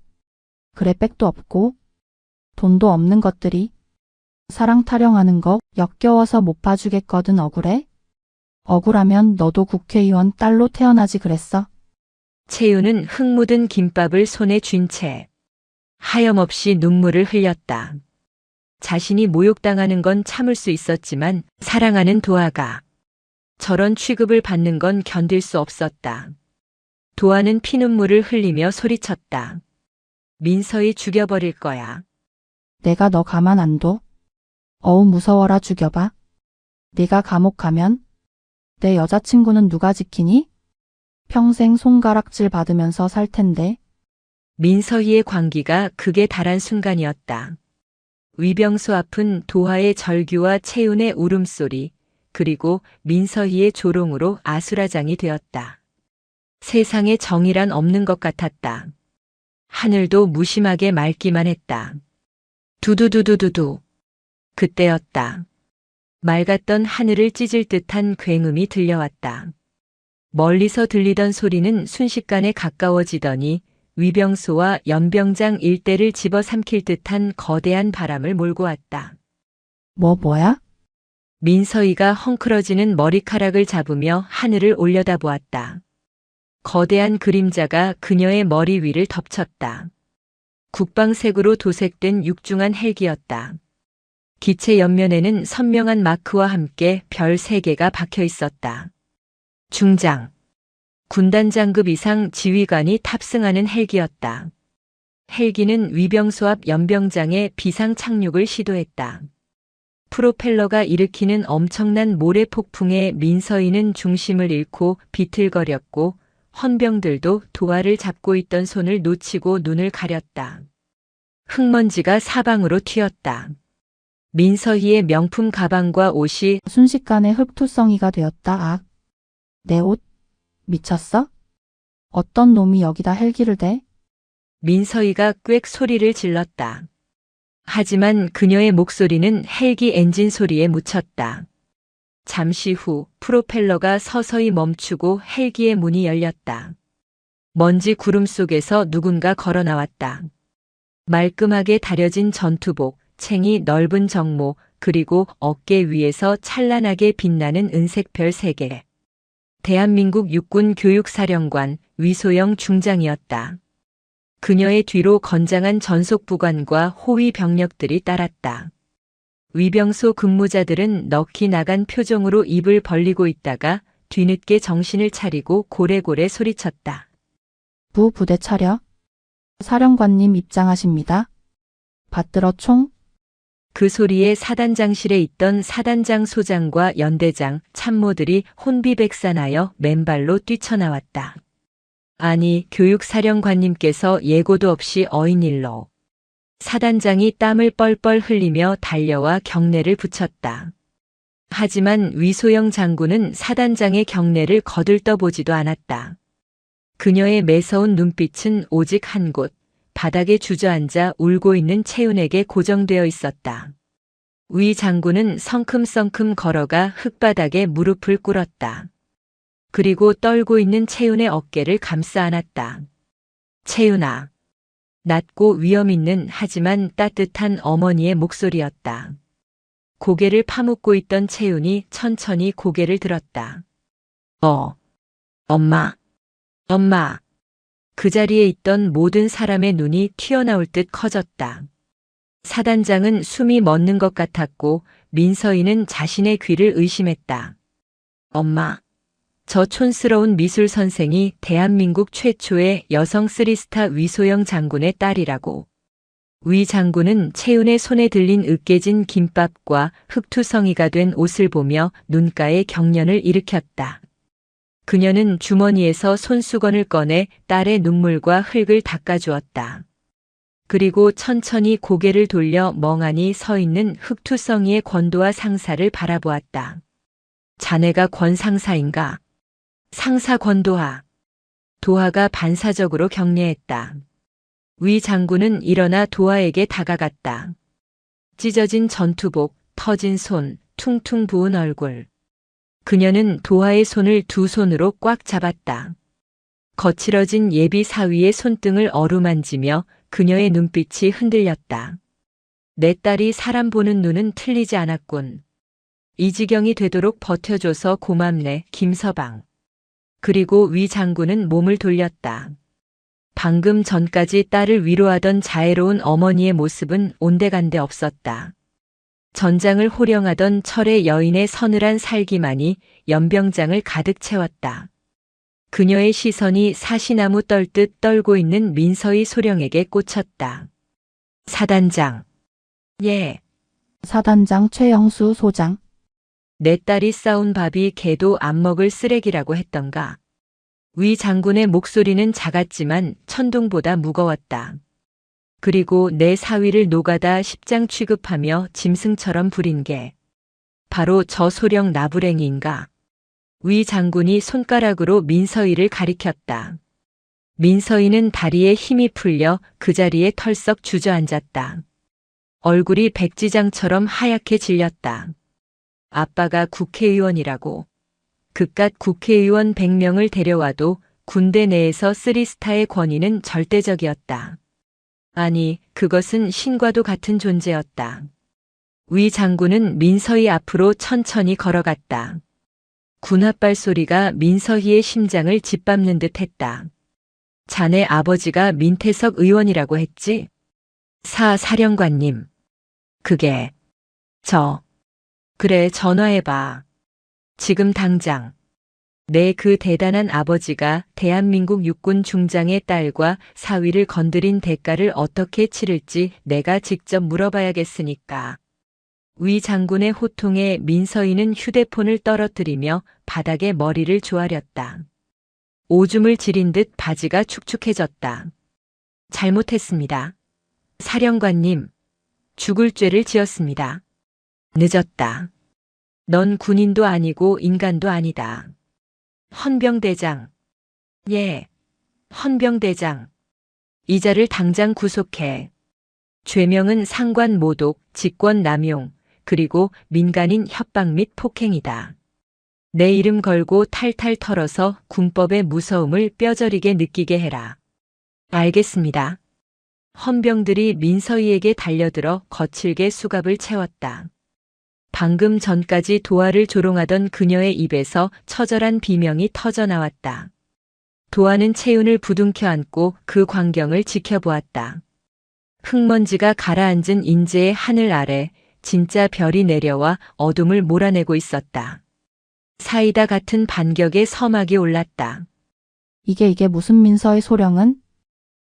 Speaker 2: 그래, 백도 없고 돈도 없는 것들이 사랑 타령하는 거 역겨워서 못 봐주겠거든. 억울해? 억울하면 너도 국회의원 딸로 태어나지 그랬어.
Speaker 1: 채윤은 흙 묻은 김밥을 손에 쥔 채 하염없이 눈물을 흘렸다. 자신이 모욕당하는 건 참을 수 있었지만 사랑하는 도하가 저런 취급을 받는 건 견딜 수 없었다. 도하는 피눈물을 흘리며 소리쳤다. 민서희 죽여버릴 거야.
Speaker 2: 내가 너 가만 안 둬. 어우, 무서워라. 죽여봐. 네가 감옥 가면 내 여자친구는 누가 지키니? 평생 손가락질 받으면서 살 텐데.
Speaker 1: 민서희의 광기가 극에 달한 순간이었다. 위병소 앞은 도하의 절규와 채윤의 울음소리, 그리고 민서희의 조롱으로 아수라장이 되었다. 세상에 정의란 없는 것 같았다. 하늘도 무심하게 맑기만 했다. 두두두두두두. 그때였다. 맑았던 하늘을 찢을 듯한 굉음이 들려왔다. 멀리서 들리던 소리는 순식간에 가까워지더니 위병소와 연병장 일대를 집어삼킬 듯한 거대한 바람을 몰고 왔다.
Speaker 2: 뭐야?
Speaker 1: 민서희가 헝클어지는 머리카락을 잡으며 하늘을 올려다보았다. 거대한 그림자가 그녀의 머리 위를 덮쳤다. 국방색으로 도색된 육중한 헬기였다. 기체 옆면에는 선명한 마크와 함께 별 3개가 박혀 있었다. 중장. 군단장급 이상 지휘관이 탑승하는 헬기였다. 헬기는 위병소 앞 연병장에 비상 착륙을 시도했다. 프로펠러가 일으키는 엄청난 모래 폭풍에 민서희는 중심을 잃고 비틀거렸고 헌병들도 도하를 잡고 있던 손을 놓치고 눈을 가렸다. 흙먼지가 사방으로 튀었다. 민서희의 명품 가방과 옷이
Speaker 2: 순식간에 흙투성이가 되었다. 악. 내 옷? 미쳤어? 어떤 놈이 여기다 헬기를 대?
Speaker 1: 민서희가 꽥 소리를 질렀다. 하지만 그녀의 목소리는 헬기 엔진 소리에 묻혔다. 잠시 후 프로펠러가 서서히 멈추고 헬기의 문이 열렸다. 먼지 구름 속에서 누군가 걸어 나왔다. 말끔하게 다려진 전투복, 챙이 넓은 정모, 그리고 어깨 위에서 찬란하게 빛나는 은색 별 3개. 대한민국 육군 교육사령관 위소영 중장이었다. 그녀의 뒤로 건장한 전속부관과 호위 병력들이 따랐다. 위병소 근무자들은 넋이 나간 표정으로 입을 벌리고 있다가 뒤늦게 정신을 차리고 고래고래 소리쳤다.
Speaker 2: 부대 차려. 사령관님 입장하십니다. 받들어 총.
Speaker 1: 그 소리에 사단장실에 있던 사단장 소장과 연대장, 참모들이 혼비백산하여 맨발로 뛰쳐나왔다. 아니, 교육사령관님께서 예고도 없이 어인일로. 사단장이 땀을 뻘뻘 흘리며 달려와 경례를 붙였다. 하지만 위소영 장군은 사단장의 경례를 거들떠보지도 않았다. 그녀의 매서운 눈빛은 오직 한 곳, 바닥에 주저앉아 울고 있는 채윤에게 고정되어 있었다. 위 장군은 성큼성큼 걸어가 흙바닥에 무릎을 꿇었다. 그리고 떨고 있는 채윤의 어깨를 감싸 안았다. 채윤아. 낮고 위험 있는 하지만 따뜻한 어머니의 목소리였다. 고개를 파묻고 있던 채윤이 천천히 고개를 들었다. 엄마. 엄마. 그 자리에 있던 모든 사람의 눈이 튀어나올 듯 커졌다. 사단장은 숨이 멎는 것 같았고 민서이는 자신의 귀를 의심했다. 엄마. 저 촌스러운 미술 선생이 대한민국 최초의 여성 3스타 위소영 장군의 딸이라고. 위 장군은 채윤의 손에 들린 으깨진 김밥과 흙투성이가 된 옷을 보며 눈가에 경련을 일으켰다. 그녀는 주머니에서 손수건을 꺼내 딸의 눈물과 흙을 닦아주었다. 그리고 천천히 고개를 돌려 멍하니 서 있는 흙투성이의 권도하 상사를 바라보았다. 자네가 권 상사인가? 상사 권도하. 도하가 반사적으로 경례했다. 위 장군은 일어나 도하에게 다가갔다. 찢어진 전투복, 터진 손, 퉁퉁 부은 얼굴. 그녀는 도하의 손을 두 손으로 꽉 잡았다. 거칠어진 예비 사위의 손등을 어루만지며 그녀의 눈빛이 흔들렸다. 내 딸이 사람 보는 눈은 틀리지 않았군. 이 지경이 되도록 버텨줘서 고맙네, 김서방. 그리고 위 장군은 몸을 돌렸다. 방금 전까지 딸을 위로하던 자애로운 어머니의 모습은 온데간데 없었다. 전장을 호령하던 철의 여인의 서늘한 살기만이 연병장을 가득 채웠다. 그녀의 시선이 사시나무 떨듯 떨고 있는 민서희 소령에게 꽂혔다. 사단장. 예.
Speaker 2: 사단장 최영수 소장.
Speaker 1: 내 딸이 싸운 밥이 개도 안 먹을 쓰레기라고 했던가. 위 장군의 목소리는 작았지만 천둥보다 무거웠다. 그리고 내 사위를 노가다 십장 취급하며 짐승처럼 부린 게 바로 저 소령 나부랭이인가. 위 장군이 손가락으로 민서희를 가리켰다. 민서희는 다리에 힘이 풀려 그 자리에 털썩 주저앉았다. 얼굴이 백지장처럼 하얗게 질렸다. 아빠가 국회의원이라고. 그깟 국회의원 100명을 데려와도 군대 내에서 3스타의 권위는 절대적이었다. 아니, 그것은 신과도 같은 존재였다. 위 장군은 민서희 앞으로 천천히 걸어갔다. 군합발 소리가 민서희의 심장을 짓밟는 듯 했다. 자네 아버지가 민태석 의원이라고 했지? 사령관님. 그게, 그래, 전화해봐. 지금 당장. 내 그 대단한 아버지가 대한민국 육군 중장의 딸과 사위를 건드린 대가를 어떻게 치를지 내가 직접 물어봐야겠으니까. 위 장군의 호통에 민서희는 휴대폰을 떨어뜨리며 바닥에 머리를 조아렸다. 오줌을 지린 듯 바지가 축축해졌다. 잘못했습니다. 사령관님, 죽을 죄를 지었습니다. 늦었다. 넌 군인도 아니고 인간도 아니다. 헌병대장. 예, 헌병대장. 이자를 당장 구속해. 죄명은 상관 모독, 직권 남용, 그리고 민간인 협박 및 폭행이다. 내 이름 걸고 탈탈 털어서 군법의 무서움을 뼈저리게 느끼게 해라. 알겠습니다. 헌병들이 민서희에게 달려들어 거칠게 수갑을 채웠다. 방금 전까지 도화를 조롱하던 그녀의 입에서 처절한 비명이 터져 나왔다. 도화는 채윤을 부둥켜 안고 그 광경을 지켜보았다. 흙먼지가 가라앉은 인제의 하늘 아래 진짜 별이 내려와 어둠을 몰아내고 있었다. 사이다 같은 반격의 서막이 올랐다.
Speaker 2: 이게 무슨 민서의 소령은?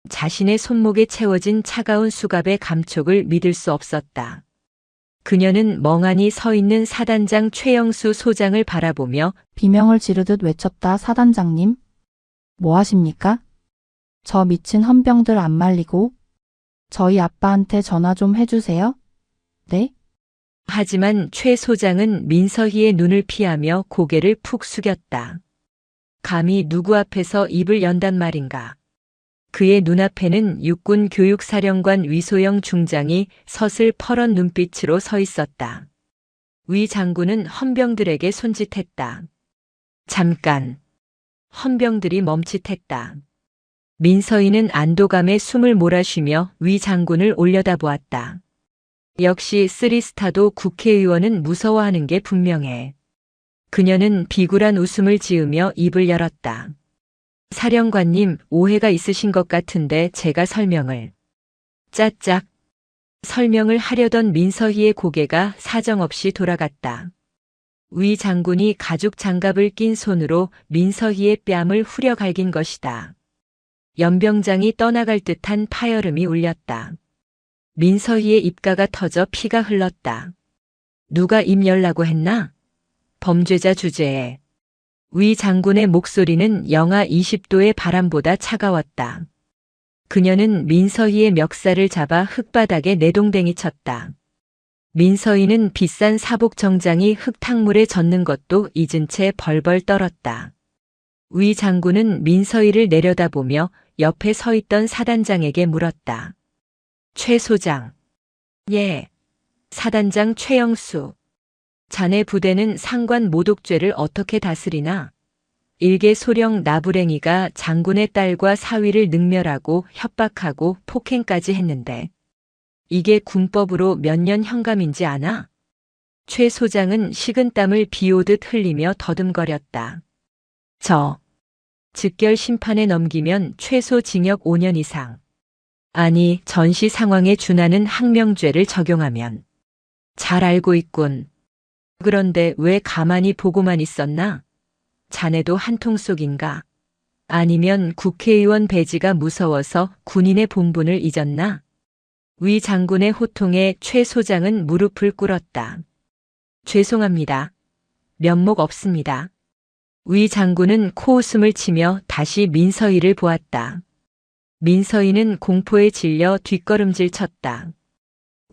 Speaker 1: 자신의 손목에 채워진 차가운 수갑의 감촉을 믿을 수 없었다. 그녀는 멍하니 서 있는 사단장 최영수 소장을 바라보며
Speaker 2: 비명을 지르듯 외쳤다. 사단장님? 뭐 하십니까? 저 미친 헌병들 안 말리고 저희 아빠한테 전화 좀 해주세요. 네?
Speaker 1: 하지만 최 소장은 민서희의 눈을 피하며 고개를 푹 숙였다. 감히 누구 앞에서 입을 연단 말인가. 그의 눈앞에는 육군 교육사령관 위소영 중장이 서슬퍼런 눈빛으로 서 있었다. 위 장군은 헌병들에게 손짓했다. 잠깐. 헌병들이 멈칫했다. 민서희는 안도감에 숨을 몰아쉬며 위 장군을 올려다보았다. 역시 쓰리스타도 국회의원은 무서워하는 게 분명해. 그녀는 비굴한 웃음을 지으며 입을 열었다. 사령관님, 오해가 있으신 것 같은데 제가 설명을. 짜짝. 설명을 하려던 민서희의 고개가 사정없이 돌아갔다. 위 장군이 가죽 장갑을 낀 손으로 민서희의 뺨을 후려 갈긴 것이다. 연병장이 떠나갈 듯한 파열음이 울렸다. 민서희의 입가가 터져 피가 흘렀다. 누가 입 열라고 했나? 범죄자 주제에. 위 장군의 목소리는 영하 20도의 바람보다 차가웠다. 그녀는 민서희의 멱살을 잡아 흙바닥에 내동댕이 쳤다. 민서희는 비싼 사복 정장이 흙탕물에 젖는 것도 잊은 채 벌벌 떨었다. 위 장군은 민서희를 내려다보며 옆에 서 있던 사단장에게 물었다. 최 소장. 예. 사단장 최영수. 자네 부대는 상관 모독죄를 어떻게 다스리나? 일개 소령 나부랭이가 장군의 딸과 사위를 능멸하고 협박하고 폭행까지 했는데 이게 군법으로 몇 년 형감인지 아나? 최 소장은 식은땀을 비오듯 흘리며 더듬거렸다. 즉결 심판에 넘기면 최소 징역 5년 이상. 아니, 전시 상황에 준하는 항명죄를 적용하면. 잘 알고 있군. 그런데 왜 가만히 보고만 있었나? 자네도 한통속인가? 아니면 국회의원 배지가 무서워서 군인의 본분을 잊었나? 위 장군의 호통에 최 소장은 무릎을 꿇었다. 죄송합니다. 면목 없습니다. 위 장군은 코웃음을 치며 다시 민서희를 보았다. 민서희는 공포에 질려 뒷걸음질 쳤다.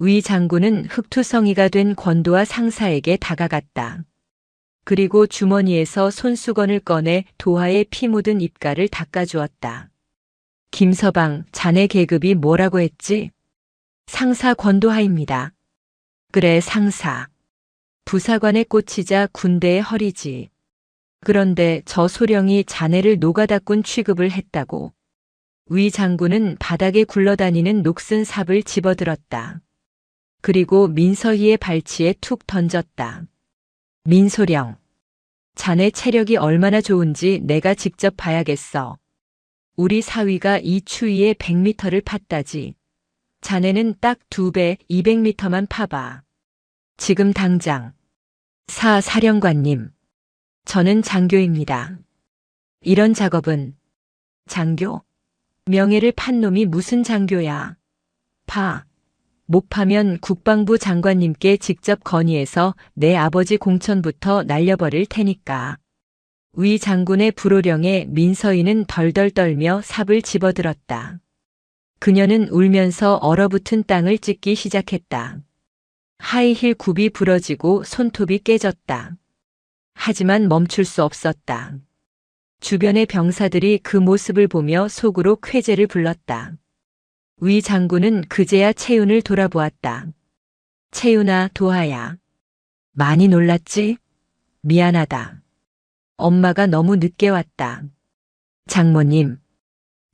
Speaker 1: 위 장군은 흑투성이가 된 권도와 상사에게 다가갔다. 그리고 주머니에서 손수건을 꺼내 도화의 피 묻은 입가를 닦아주었다. 김서방, 자네 계급이 뭐라고 했지? 상사 권도하입니다. 그래, 상사. 부사관에 꽂히자 군대의 허리지. 그런데 저 소령이 자네를 노가다꾼 취급을 했다고. 위 장군은 바닥에 굴러다니는 녹슨 삽을 집어들었다. 그리고 민서희의 발치에 툭 던졌다. 민소령. 자네 체력이 얼마나 좋은지 내가 직접 봐야겠어. 우리 사위가 이 추위에 100m를 팠다지. 자네는 딱 2배 200m만 파봐. 지금 당장. 사령관님. 저는 장교입니다. 이런 작업은. 장교? 명예를 판 놈이 무슨 장교야. 못 파면 국방부 장관님께 직접 건의해서 내 아버지 공천부터 날려버릴 테니까. 위 장군의 불호령에 민서희는 덜덜 떨며 삽을 집어들었다. 그녀는 울면서 얼어붙은 땅을 찢기 시작했다. 하이힐 굽이 부러지고 손톱이 깨졌다. 하지만 멈출 수 없었다. 주변의 병사들이 그 모습을 보며 속으로 쾌재를 불렀다. 위 장군은 그제야 채윤을 돌아보았다. 채윤아, 도하야. 많이 놀랐지? 미안하다. 엄마가 너무 늦게 왔다. 장모님.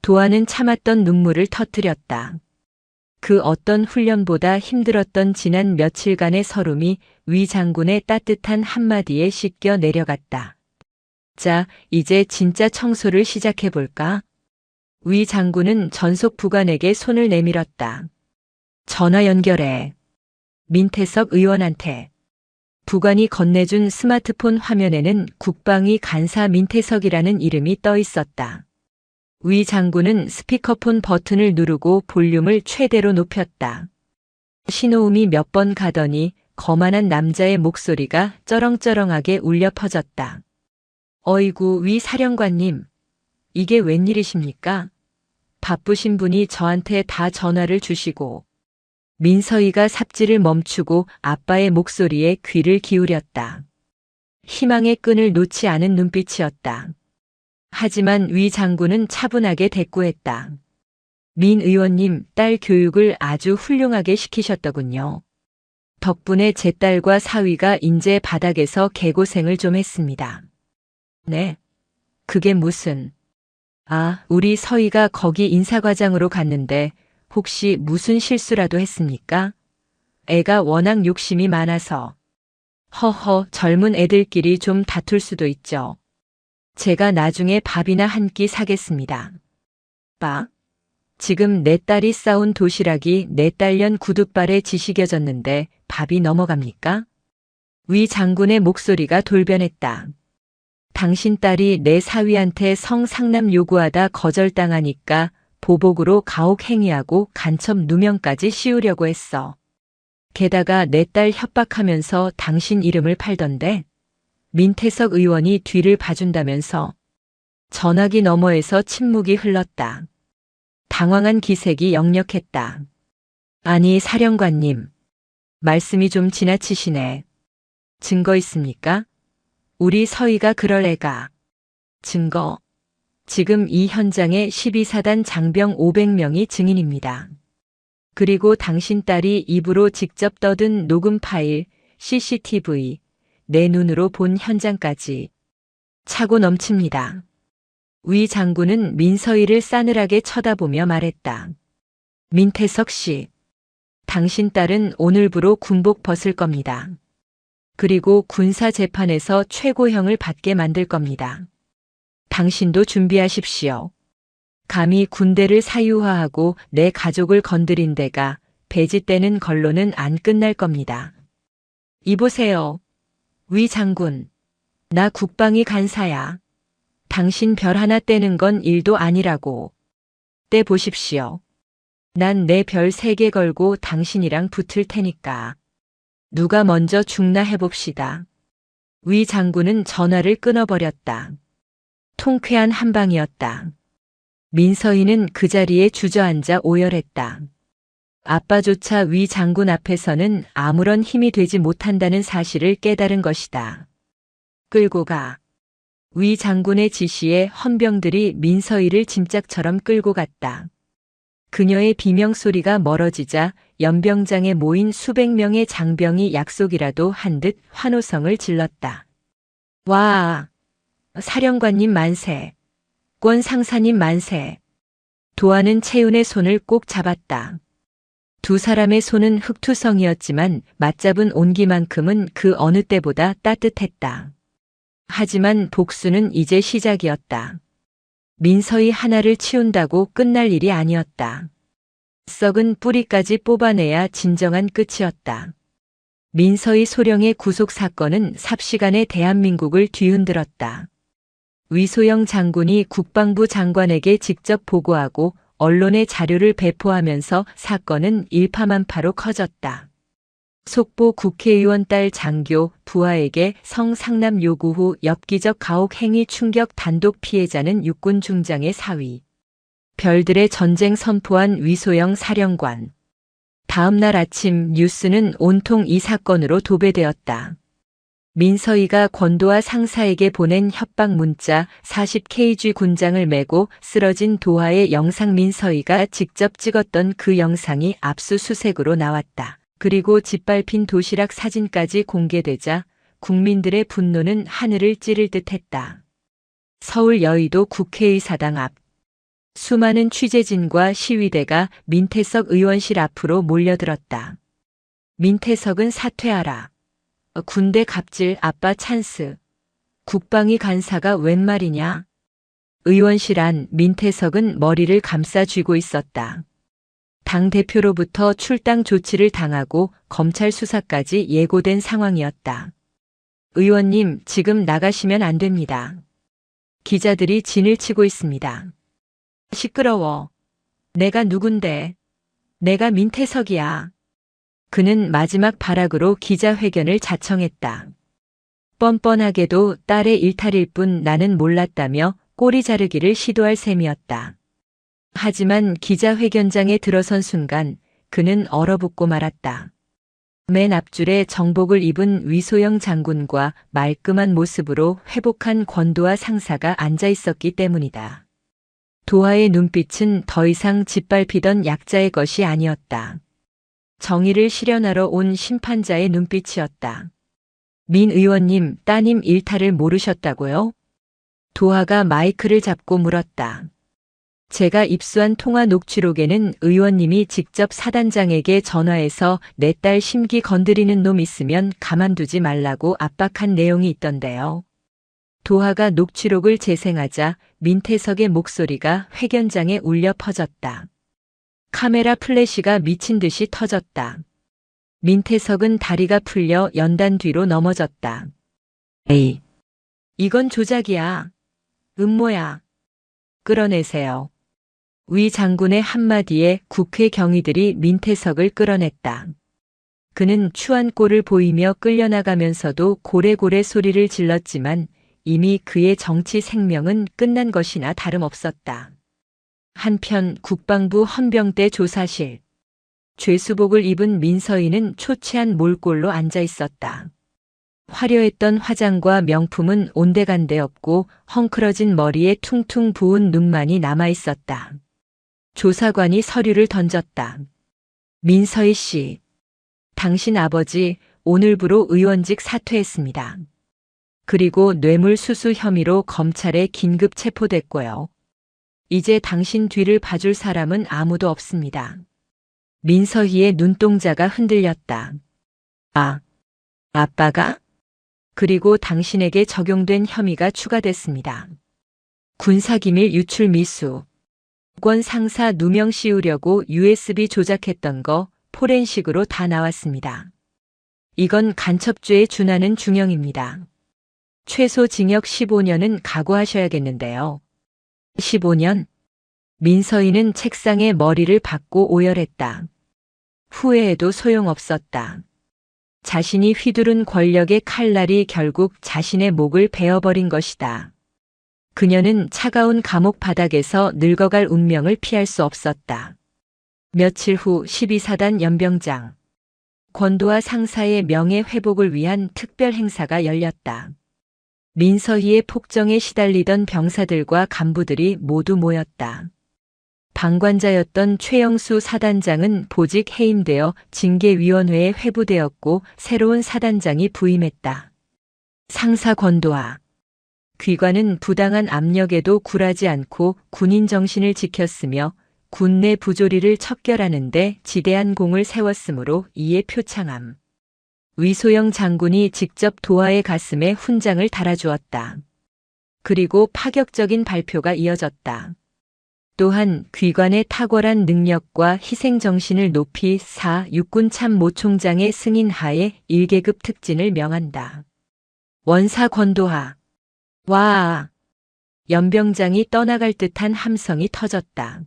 Speaker 1: 도하는 참았던 눈물을 터뜨렸다. 그 어떤 훈련보다 힘들었던 지난 며칠간의 서름이 위 장군의 따뜻한 한마디에 씻겨 내려갔다. 자, 이제 진짜 청소를 시작해볼까? 위 장군은 전속 부관에게 손을 내밀었다. 전화 연결해. 민태석 의원한테. 부관이 건네준 스마트폰 화면에는 국방위 간사 민태석이라는 이름이 떠 있었다. 위 장군은 스피커폰 버튼을 누르고 볼륨을 최대로 높였다. 신호음이 몇 번 가더니 거만한 남자의 목소리가 쩌렁쩌렁하게 울려 퍼졌다. 어이구, 위 사령관님. 이게 웬일이십니까? 바쁘신 분이 저한테 다 전화를 주시고. 민서희가 삽질을 멈추고 아빠의 목소리에 귀를 기울였다. 희망의 끈을 놓지 않은 눈빛이었다. 하지만 위 장군은 차분하게 대꾸했다. 민 의원님, 딸 교육을 아주 훌륭하게 시키셨더군요. 덕분에 제 딸과 사위가 인제 바닥에서 개고생을 좀 했습니다. 네? 그게 무슨... 아, 우리 서희가 거기 인사과장으로 갔는데 혹시 무슨 실수라도 했습니까? 애가 워낙 욕심이 많아서. 허허, 젊은 애들끼리 좀 다툴 수도 있죠. 제가 나중에 밥이나 한 끼 사겠습니다. 빠? 지금 내 딸이 싸운 도시락이 내 딸년 구둣발에 지시겨졌는데 밥이 넘어갑니까? 위 장군의 목소리가 돌변했다. 당신 딸이 내 사위한테 성상남 요구하다 거절당하니까 보복으로 가혹행위하고 간첩 누명까지 씌우려고 했어. 게다가 내 딸 협박하면서 당신 이름을 팔던데? 민태석 의원이 뒤를 봐준다면서. 전화기 너머에서 침묵이 흘렀다. 당황한 기색이 역력했다. 아니, 사령관님. 말씀이 좀 지나치시네. 증거 있습니까? 우리 서희가 그럴 애가. 증거. 지금 이 현장에 12사단 장병 500명이 증인입니다. 그리고 당신 딸이 입으로 직접 떠든 녹음 파일, CCTV, 내 눈으로 본 현장까지. 차고 넘칩니다. 위 장군은 민서희를 싸늘하게 쳐다보며 말했다. 민태석 씨, 당신 딸은 오늘부로 군복 벗을 겁니다. 그리고 군사재판에서 최고형을 받게 만들 겁니다. 당신도 준비하십시오. 감히 군대를 사유화하고 내 가족을 건드린 데가 배지되는 걸로는 안 끝날 겁니다. 이보세요. 위 장군. 나 국방위 간사야. 당신 별 하나 떼는 건 일도 아니라고. 떼 보십시오. 난 내 별 3개 걸고 당신이랑 붙을 테니까. 누가 먼저 죽나 해봅시다. 위 장군은 전화를 끊어버렸다. 통쾌한 한방이었다. 민서희는 그 자리에 주저앉아 오열했다. 아빠조차 위 장군 앞에서는 아무런 힘이 되지 못한다는 사실을 깨달은 것이다. 끌고 가. 위 장군의 지시에 헌병들이 민서희를 짐짝처럼 끌고 갔다. 그녀의 비명소리가 멀어지자 연병장에 모인 수백 명의 장병이 약속이라도 한 듯 환호성을 질렀다. 와! 사령관님 만세! 권 상사님 만세! 도하는 채윤의 손을 꼭 잡았다. 두 사람의 손은 흙투성이었지만 맞잡은 온기만큼은 그 어느 때보다 따뜻했다. 하지만 복수는 이제 시작이었다. 민서희 하나를 치운다고 끝날 일이 아니었다. 썩은 뿌리까지 뽑아내야 진정한 끝이었다. 민서희 소령의 구속 사건은 삽시간에 대한민국을 뒤흔들었다. 위소영 장군이 국방부 장관에게 직접 보고하고 언론에 자료를 배포하면서 사건은 일파만파로 커졌다. 속보 국회의원 딸 장교 부하에게 성상남 요구 후 엽기적 가혹행위 충격 단독 피해자는 육군 중장의 사위. 별들의 전쟁 선포한 위소영 사령관. 다음 날 아침 뉴스는 온통 이 사건으로 도배되었다. 민서희가 권도하 상사에게 보낸 협박 문자 40kg 군장을 메고 쓰러진 도하의 영상 민서희가 직접 찍었던 그 영상이 압수수색으로 나왔다. 그리고 짓밟힌 도시락 사진까지 공개되자 국민들의 분노는 하늘을 찌를 듯했다. 서울 여의도 국회의사당 앞. 수많은 취재진과 시위대가 민태석 의원실 앞으로 몰려들었다. 민태석은 사퇴하라. 군대 갑질 아빠 찬스. 국방위 간사가 웬 말이냐? 의원실 안 민태석은 머리를 감싸 쥐고 있었다. 당대표로부터 출당 조치를 당하고 검찰 수사까지 예고된 상황이었다. 의원님, 지금 나가시면 안 됩니다. 기자들이 진을 치고 있습니다. 시끄러워. 내가 누군데? 내가 민태석이야. 그는 마지막 발악으로 기자회견을 자청했다. 뻔뻔하게도 딸의 일탈일 뿐 나는 몰랐다며 꼬리 자르기를 시도할 셈이었다. 하지만 기자회견장에 들어선 순간 그는 얼어붙고 말았다. 맨 앞줄에 정복을 입은 위소영 장군과 말끔한 모습으로 회복한 권도하 상사가 앉아 있었기 때문이다. 도하의 눈빛은 더 이상 짓밟히던 약자의 것이 아니었다. 정의를 실현하러 온 심판자의 눈빛이었다. 민 의원님, 따님 일탈을 모르셨다고요? 도하가 마이크를 잡고 물었다. 제가 입수한 통화 녹취록에는 의원님이 직접 사단장에게 전화해서 내 딸 심기 건드리는 놈 있으면 가만두지 말라고 압박한 내용이 있던데요. 도하가 녹취록을 재생하자 민태석의 목소리가 회견장에 울려 퍼졌다. 카메라 플래시가 미친 듯이 터졌다. 민태석은 다리가 풀려 연단 뒤로 넘어졌다. 에이, 이건 조작이야. 음모야. 끌어내세요. 위 장군의 한마디에 국회 경위들이 민태석을 끌어냈다. 그는 추한 꼴을 보이며 끌려나가면서도 고래고래 소리를 질렀지만 이미 그의 정치 생명은 끝난 것이나 다름없었다. 한편 국방부 헌병대 조사실. 죄수복을 입은 민서인은 초췌한 몰골로 앉아 있었다. 화려했던 화장과 명품은 온데간데 없고 헝클어진 머리에 퉁퉁 부은 눈만이 남아 있었다. 조사관이 서류를 던졌다. 민서희 씨, 당신 아버지 오늘부로 의원직 사퇴했습니다. 그리고 뇌물수수 혐의로 검찰에 긴급 체포됐고요. 이제 당신 뒤를 봐줄 사람은 아무도 없습니다. 민서희의 눈동자가 흔들렸다. 아, 아빠가? 그리고 당신에게 적용된 혐의가 추가됐습니다. 군사기밀 유출 미수. 권 상사 누명 씌우려고 USB 조작했던 거 포렌식으로 다 나왔습니다. 이건 간첩죄에 준하는 중형입니다. 최소 징역 15년은 각오하셔야겠는데요. 15년? 민서희는 책상에 머리를 박고 오열했다. 후회해도 소용없었다. 자신이 휘두른 권력의 칼날이 결국 자신의 목을 베어버린 것이다. 그녀는 차가운 감옥 바닥에서 늙어갈 운명을 피할 수 없었다. 며칠 후 12사단 연병장. 권도하 상사의 명예 회복을 위한 특별 행사가 열렸다. 민서희의 폭정에 시달리던 병사들과 간부들이 모두 모였다. 방관자였던 최영수 사단장은 보직 해임되어 징계위원회에 회부되었고 새로운 사단장이 부임했다. 상사 권도하. 귀관은 부당한 압력에도 굴하지 않고 군인 정신을 지켰으며 군내 부조리를 척결하는 데 지대한 공을 세웠으므로 이에 표창함. 위소영 장군이 직접 도하의 가슴에 훈장을 달아주었다. 그리고 파격적인 발표가 이어졌다. 또한 귀관의 탁월한 능력과 희생정신을 높이 육군 참모총장의 승인하에 1계급 특진을 명한다. 원사 권도하. 와! 연병장이 떠나갈 듯한 함성이 터졌다.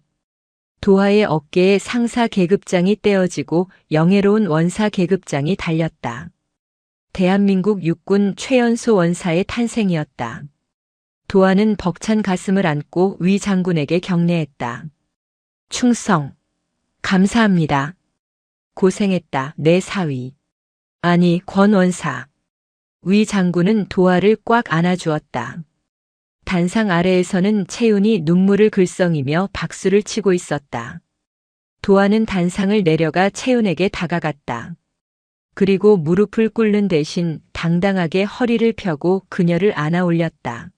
Speaker 1: 도하의 어깨에 상사 계급장이 떼어지고 영예로운 원사 계급장이 달렸다. 대한민국 육군 최연소 원사의 탄생이었다. 도하는 벅찬 가슴을 안고 위 장군에게 경례했다. 충성. 감사합니다. 고생했다, 내 사위. 아니, 권 원사. 위 장군은 도하를 꽉 안아주었다. 단상 아래에서는 채윤이 눈물을 글썽이며 박수를 치고 있었다. 도하는 단상을 내려가 채윤에게 다가갔다. 그리고 무릎을 꿇는 대신 당당하게 허리를 펴고 그녀를 안아 올렸다.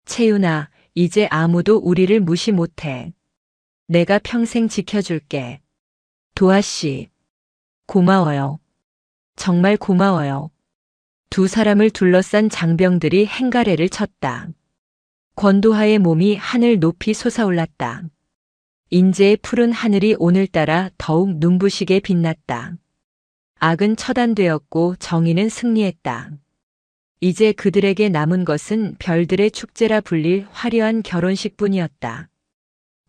Speaker 1: 채윤아, 이제 아무도 우리를 무시 못해. 내가 평생 지켜줄게. 도하 씨. 고마워요. 정말 고마워요. 두 사람을 둘러싼 장병들이 행가래를 쳤다. 권도하의 몸이 하늘 높이 솟아올랐다. 인제의 푸른 하늘이 오늘따라 더욱 눈부시게 빛났다. 악은 처단되었고 정의는 승리했다. 이제 그들에게 남은 것은 별들의 축제라 불릴 화려한 결혼식뿐이었다.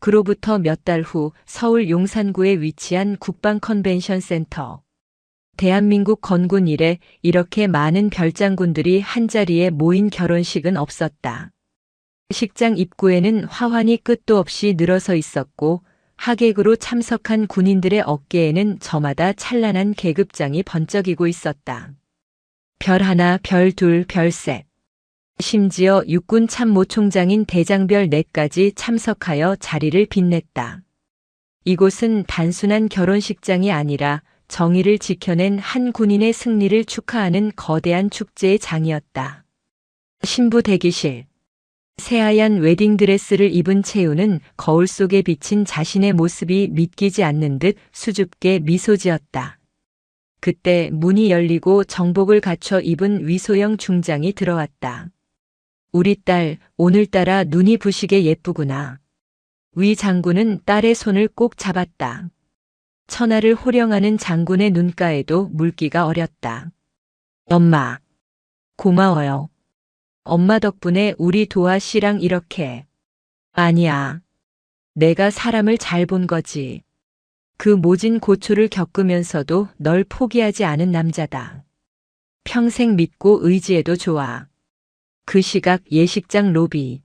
Speaker 1: 그로부터 몇 달 후 서울 용산구에 위치한 국방컨벤션센터. 대한민국 건군 이래 이렇게 많은 별장군들이 한자리에 모인 결혼식은 없었다. 식장 입구에는 화환이 끝도 없이 늘어서 있었고 하객으로 참석한 군인들의 어깨에는 저마다 찬란한 계급장이 번쩍이고 있었다. 별 하나, 별 둘, 별 셋. 심지어 육군 참모총장인 대장별 넷까지 참석하여 자리를 빛냈다. 이곳은 단순한 결혼식장이 아니라 정의를 지켜낸 한 군인의 승리를 축하하는 거대한 축제의 장이었다. 신부 대기실. 새하얀 웨딩드레스를 입은 채우는 거울 속에 비친 자신의 모습이 믿기지 않는 듯 수줍게 미소 지었다. 그때 문이 열리고 정복을 갖춰 입은 위소영 중장이 들어왔다. 우리 딸, 오늘따라 눈이 부시게 예쁘구나. 위 장군은 딸의 손을 꼭 잡았다. 천하를 호령하는 장군의 눈가에도 물기가 어렸다. 엄마, 고마워요. 엄마 덕분에 우리 도아 씨랑 이렇게. 아니야. 내가 사람을 잘 본 거지. 그 모진 고초를 겪으면서도 널 포기하지 않은 남자다. 평생 믿고 의지해도 좋아. 그 시각 예식장 로비.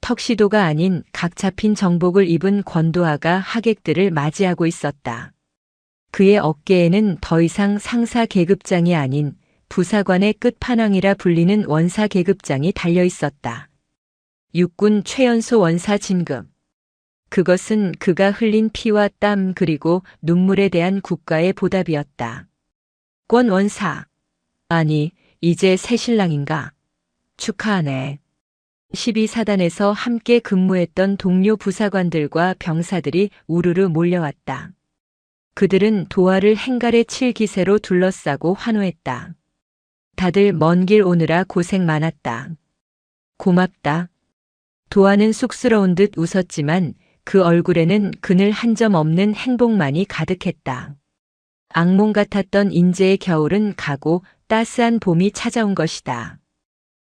Speaker 1: 턱시도가 아닌 각 잡힌 정복을 입은 권도하가 하객들을 맞이하고 있었다. 그의 어깨에는 더 이상 상사 계급장이 아닌 부사관의 끝판왕이라 불리는 원사 계급장이 달려 있었다. 육군 최연소 원사 진급. 그것은 그가 흘린 피와 땀 그리고 눈물에 대한 국가의 보답이었다. 권 원사. 아니, 이제 새 신랑인가? 축하하네. 12사단에서 함께 근무했던 동료 부사관들과 병사들이 우르르 몰려왔다. 그들은 도화를 행갈에 칠 기세로 둘러싸고 환호했다. 다들 먼 길 오느라 고생 많았다. 고맙다. 도화는 쑥스러운 듯 웃었지만 그 얼굴에는 그늘 한 점 없는 행복만이 가득했다. 악몽 같았던 인제의 겨울은 가고 따스한 봄이 찾아온 것이다.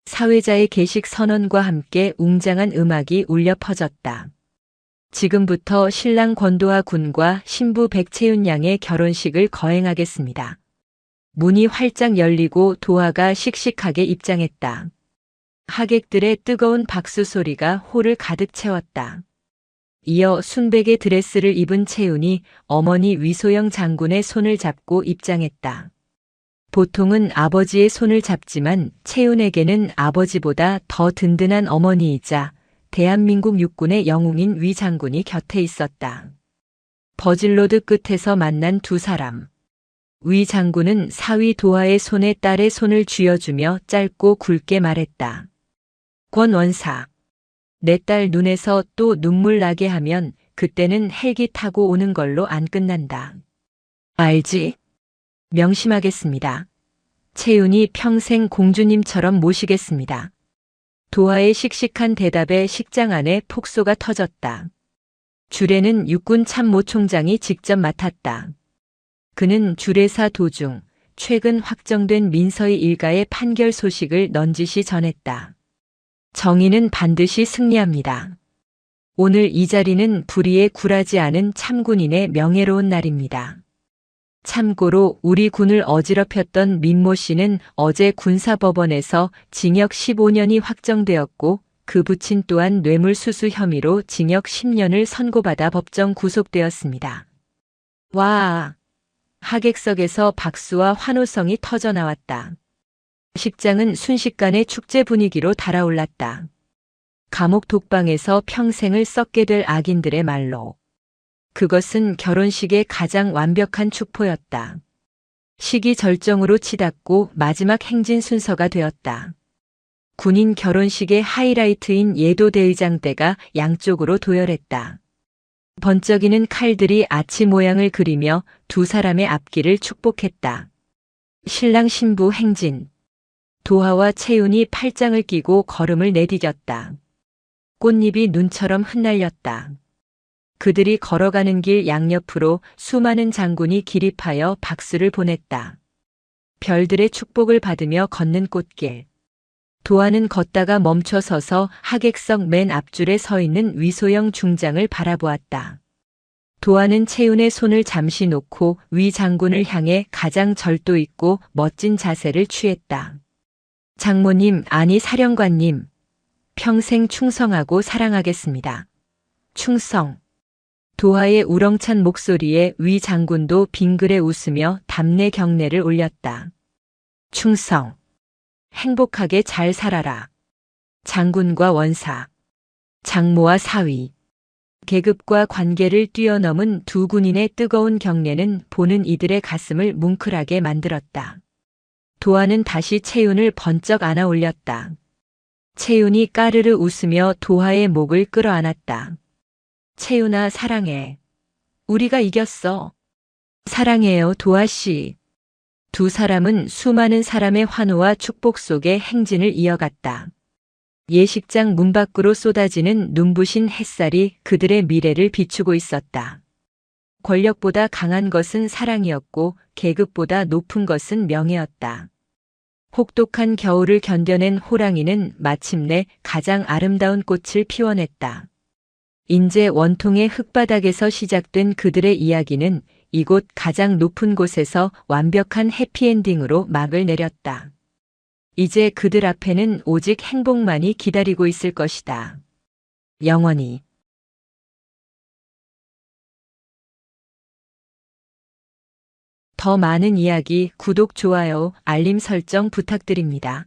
Speaker 1: 사회자의 계식 선언과 함께 웅장한 음악이 울려 퍼졌다. 지금부터 신랑 권도하 군과 신부 백채윤 양의 결혼식을 거행하겠습니다. 문이 활짝 열리고 도하가 씩씩하게 입장했다. 하객들의 뜨거운 박수 소리가 홀을 가득 채웠다. 이어 순백의 드레스를 입은 채윤이 어머니 위소영 장군의 손을 잡고 입장했다. 보통은 아버지의 손을 잡지만 채윤에게는 아버지보다 더 든든한 어머니이자 대한민국 육군의 영웅인 위 장군이 곁에 있었다. 버질로드 끝에서 만난 두 사람. 위 장군은 사위 도하의 손에 딸의 손을 쥐어주며 짧고 굵게 말했다. 권 원사. 내 딸 눈에서 또 눈물 나게 하면 그때는 헬기 타고 오는 걸로 안 끝난다. 알지? 명심하겠습니다. 채윤이 평생 공주님처럼 모시겠습니다. 도하의 씩씩한 대답에 식장 안에 폭소가 터졌다. 주례는 육군 참모총장이 직접 맡았다. 그는 주례사 도중 최근 확정된 민서희 일가의 판결 소식을 넌지시 전했다. 정의는 반드시 승리합니다. 오늘 이 자리는 불의에 굴하지 않은 참군인의 명예로운 날입니다. 참고로 우리 군을 어지럽혔던 민모 씨는 어제 군사법원에서 징역 15년이 확정되었고 그 부친 또한 뇌물수수 혐의로 징역 10년을 선고받아 법정 구속되었습니다. 와! 하객석에서 박수와 환호성이 터져나왔다. 식장은 순식간에 축제 분위기로 달아올랐다. 감옥 독방에서 평생을 썩게 될 악인들의 말로. 그것은 결혼식의 가장 완벽한 축포였다. 식이 절정으로 치닫고 마지막 행진 순서가 되었다. 군인 결혼식의 하이라이트인 예도 대의장대가 양쪽으로 도열했다. 번쩍이는 칼들이 아치 모양을 그리며 두 사람의 앞길을 축복했다. 신랑 신부 행진. 도하와 채윤이 팔짱을 끼고 걸음을 내디뎠다. 꽃잎이 눈처럼 흩날렸다. 그들이 걸어가는 길 양옆으로 수많은 장군이 기립하여 박수를 보냈다. 별들의 축복을 받으며 걷는 꽃길. 도하는 걷다가 멈춰 서서 하객석 맨 앞줄에 서 있는 위소영 중장을 바라보았다. 도하는 채윤의 손을 잠시 놓고 위 장군을 향해 가장 절도 있고 멋진 자세를 취했다. 장모님, 아니 사령관님, 평생 충성하고 사랑하겠습니다. 충성. 도하의 우렁찬 목소리에 위 장군도 빙그레 웃으며 답례 경례를 올렸다. 충성. 행복하게 잘 살아라. 장군과 원사, 장모와 사위. 계급과 관계를 뛰어넘은 두 군인의 뜨거운 경례는 보는 이들의 가슴을 뭉클하게 만들었다. 도하는 다시 채윤을 번쩍 안아 올렸다. 채윤이 까르르 웃으며 도하의 목을 끌어안았다. 채윤아, 사랑해. 우리가 이겼어. 사랑해요, 도하씨. 두 사람은 수많은 사람의 환호와 축복 속에 행진을 이어갔다. 예식장 문 밖으로 쏟아지는 눈부신 햇살이 그들의 미래를 비추고 있었다. 권력보다 강한 것은 사랑이었고 계급보다 높은 것은 명예였다. 혹독한 겨울을 견뎌낸 호랑이는 마침내 가장 아름다운 꽃을 피워냈다. 인제 원통의 흙바닥에서 시작된 그들의 이야기는 이곳 가장 높은 곳에서 완벽한 해피엔딩으로 막을 내렸다. 이제 그들 앞에는 오직 행복만이 기다리고 있을 것이다. 영원히. 더 많은 이야기, 구독, 좋아요, 알림 설정 부탁드립니다.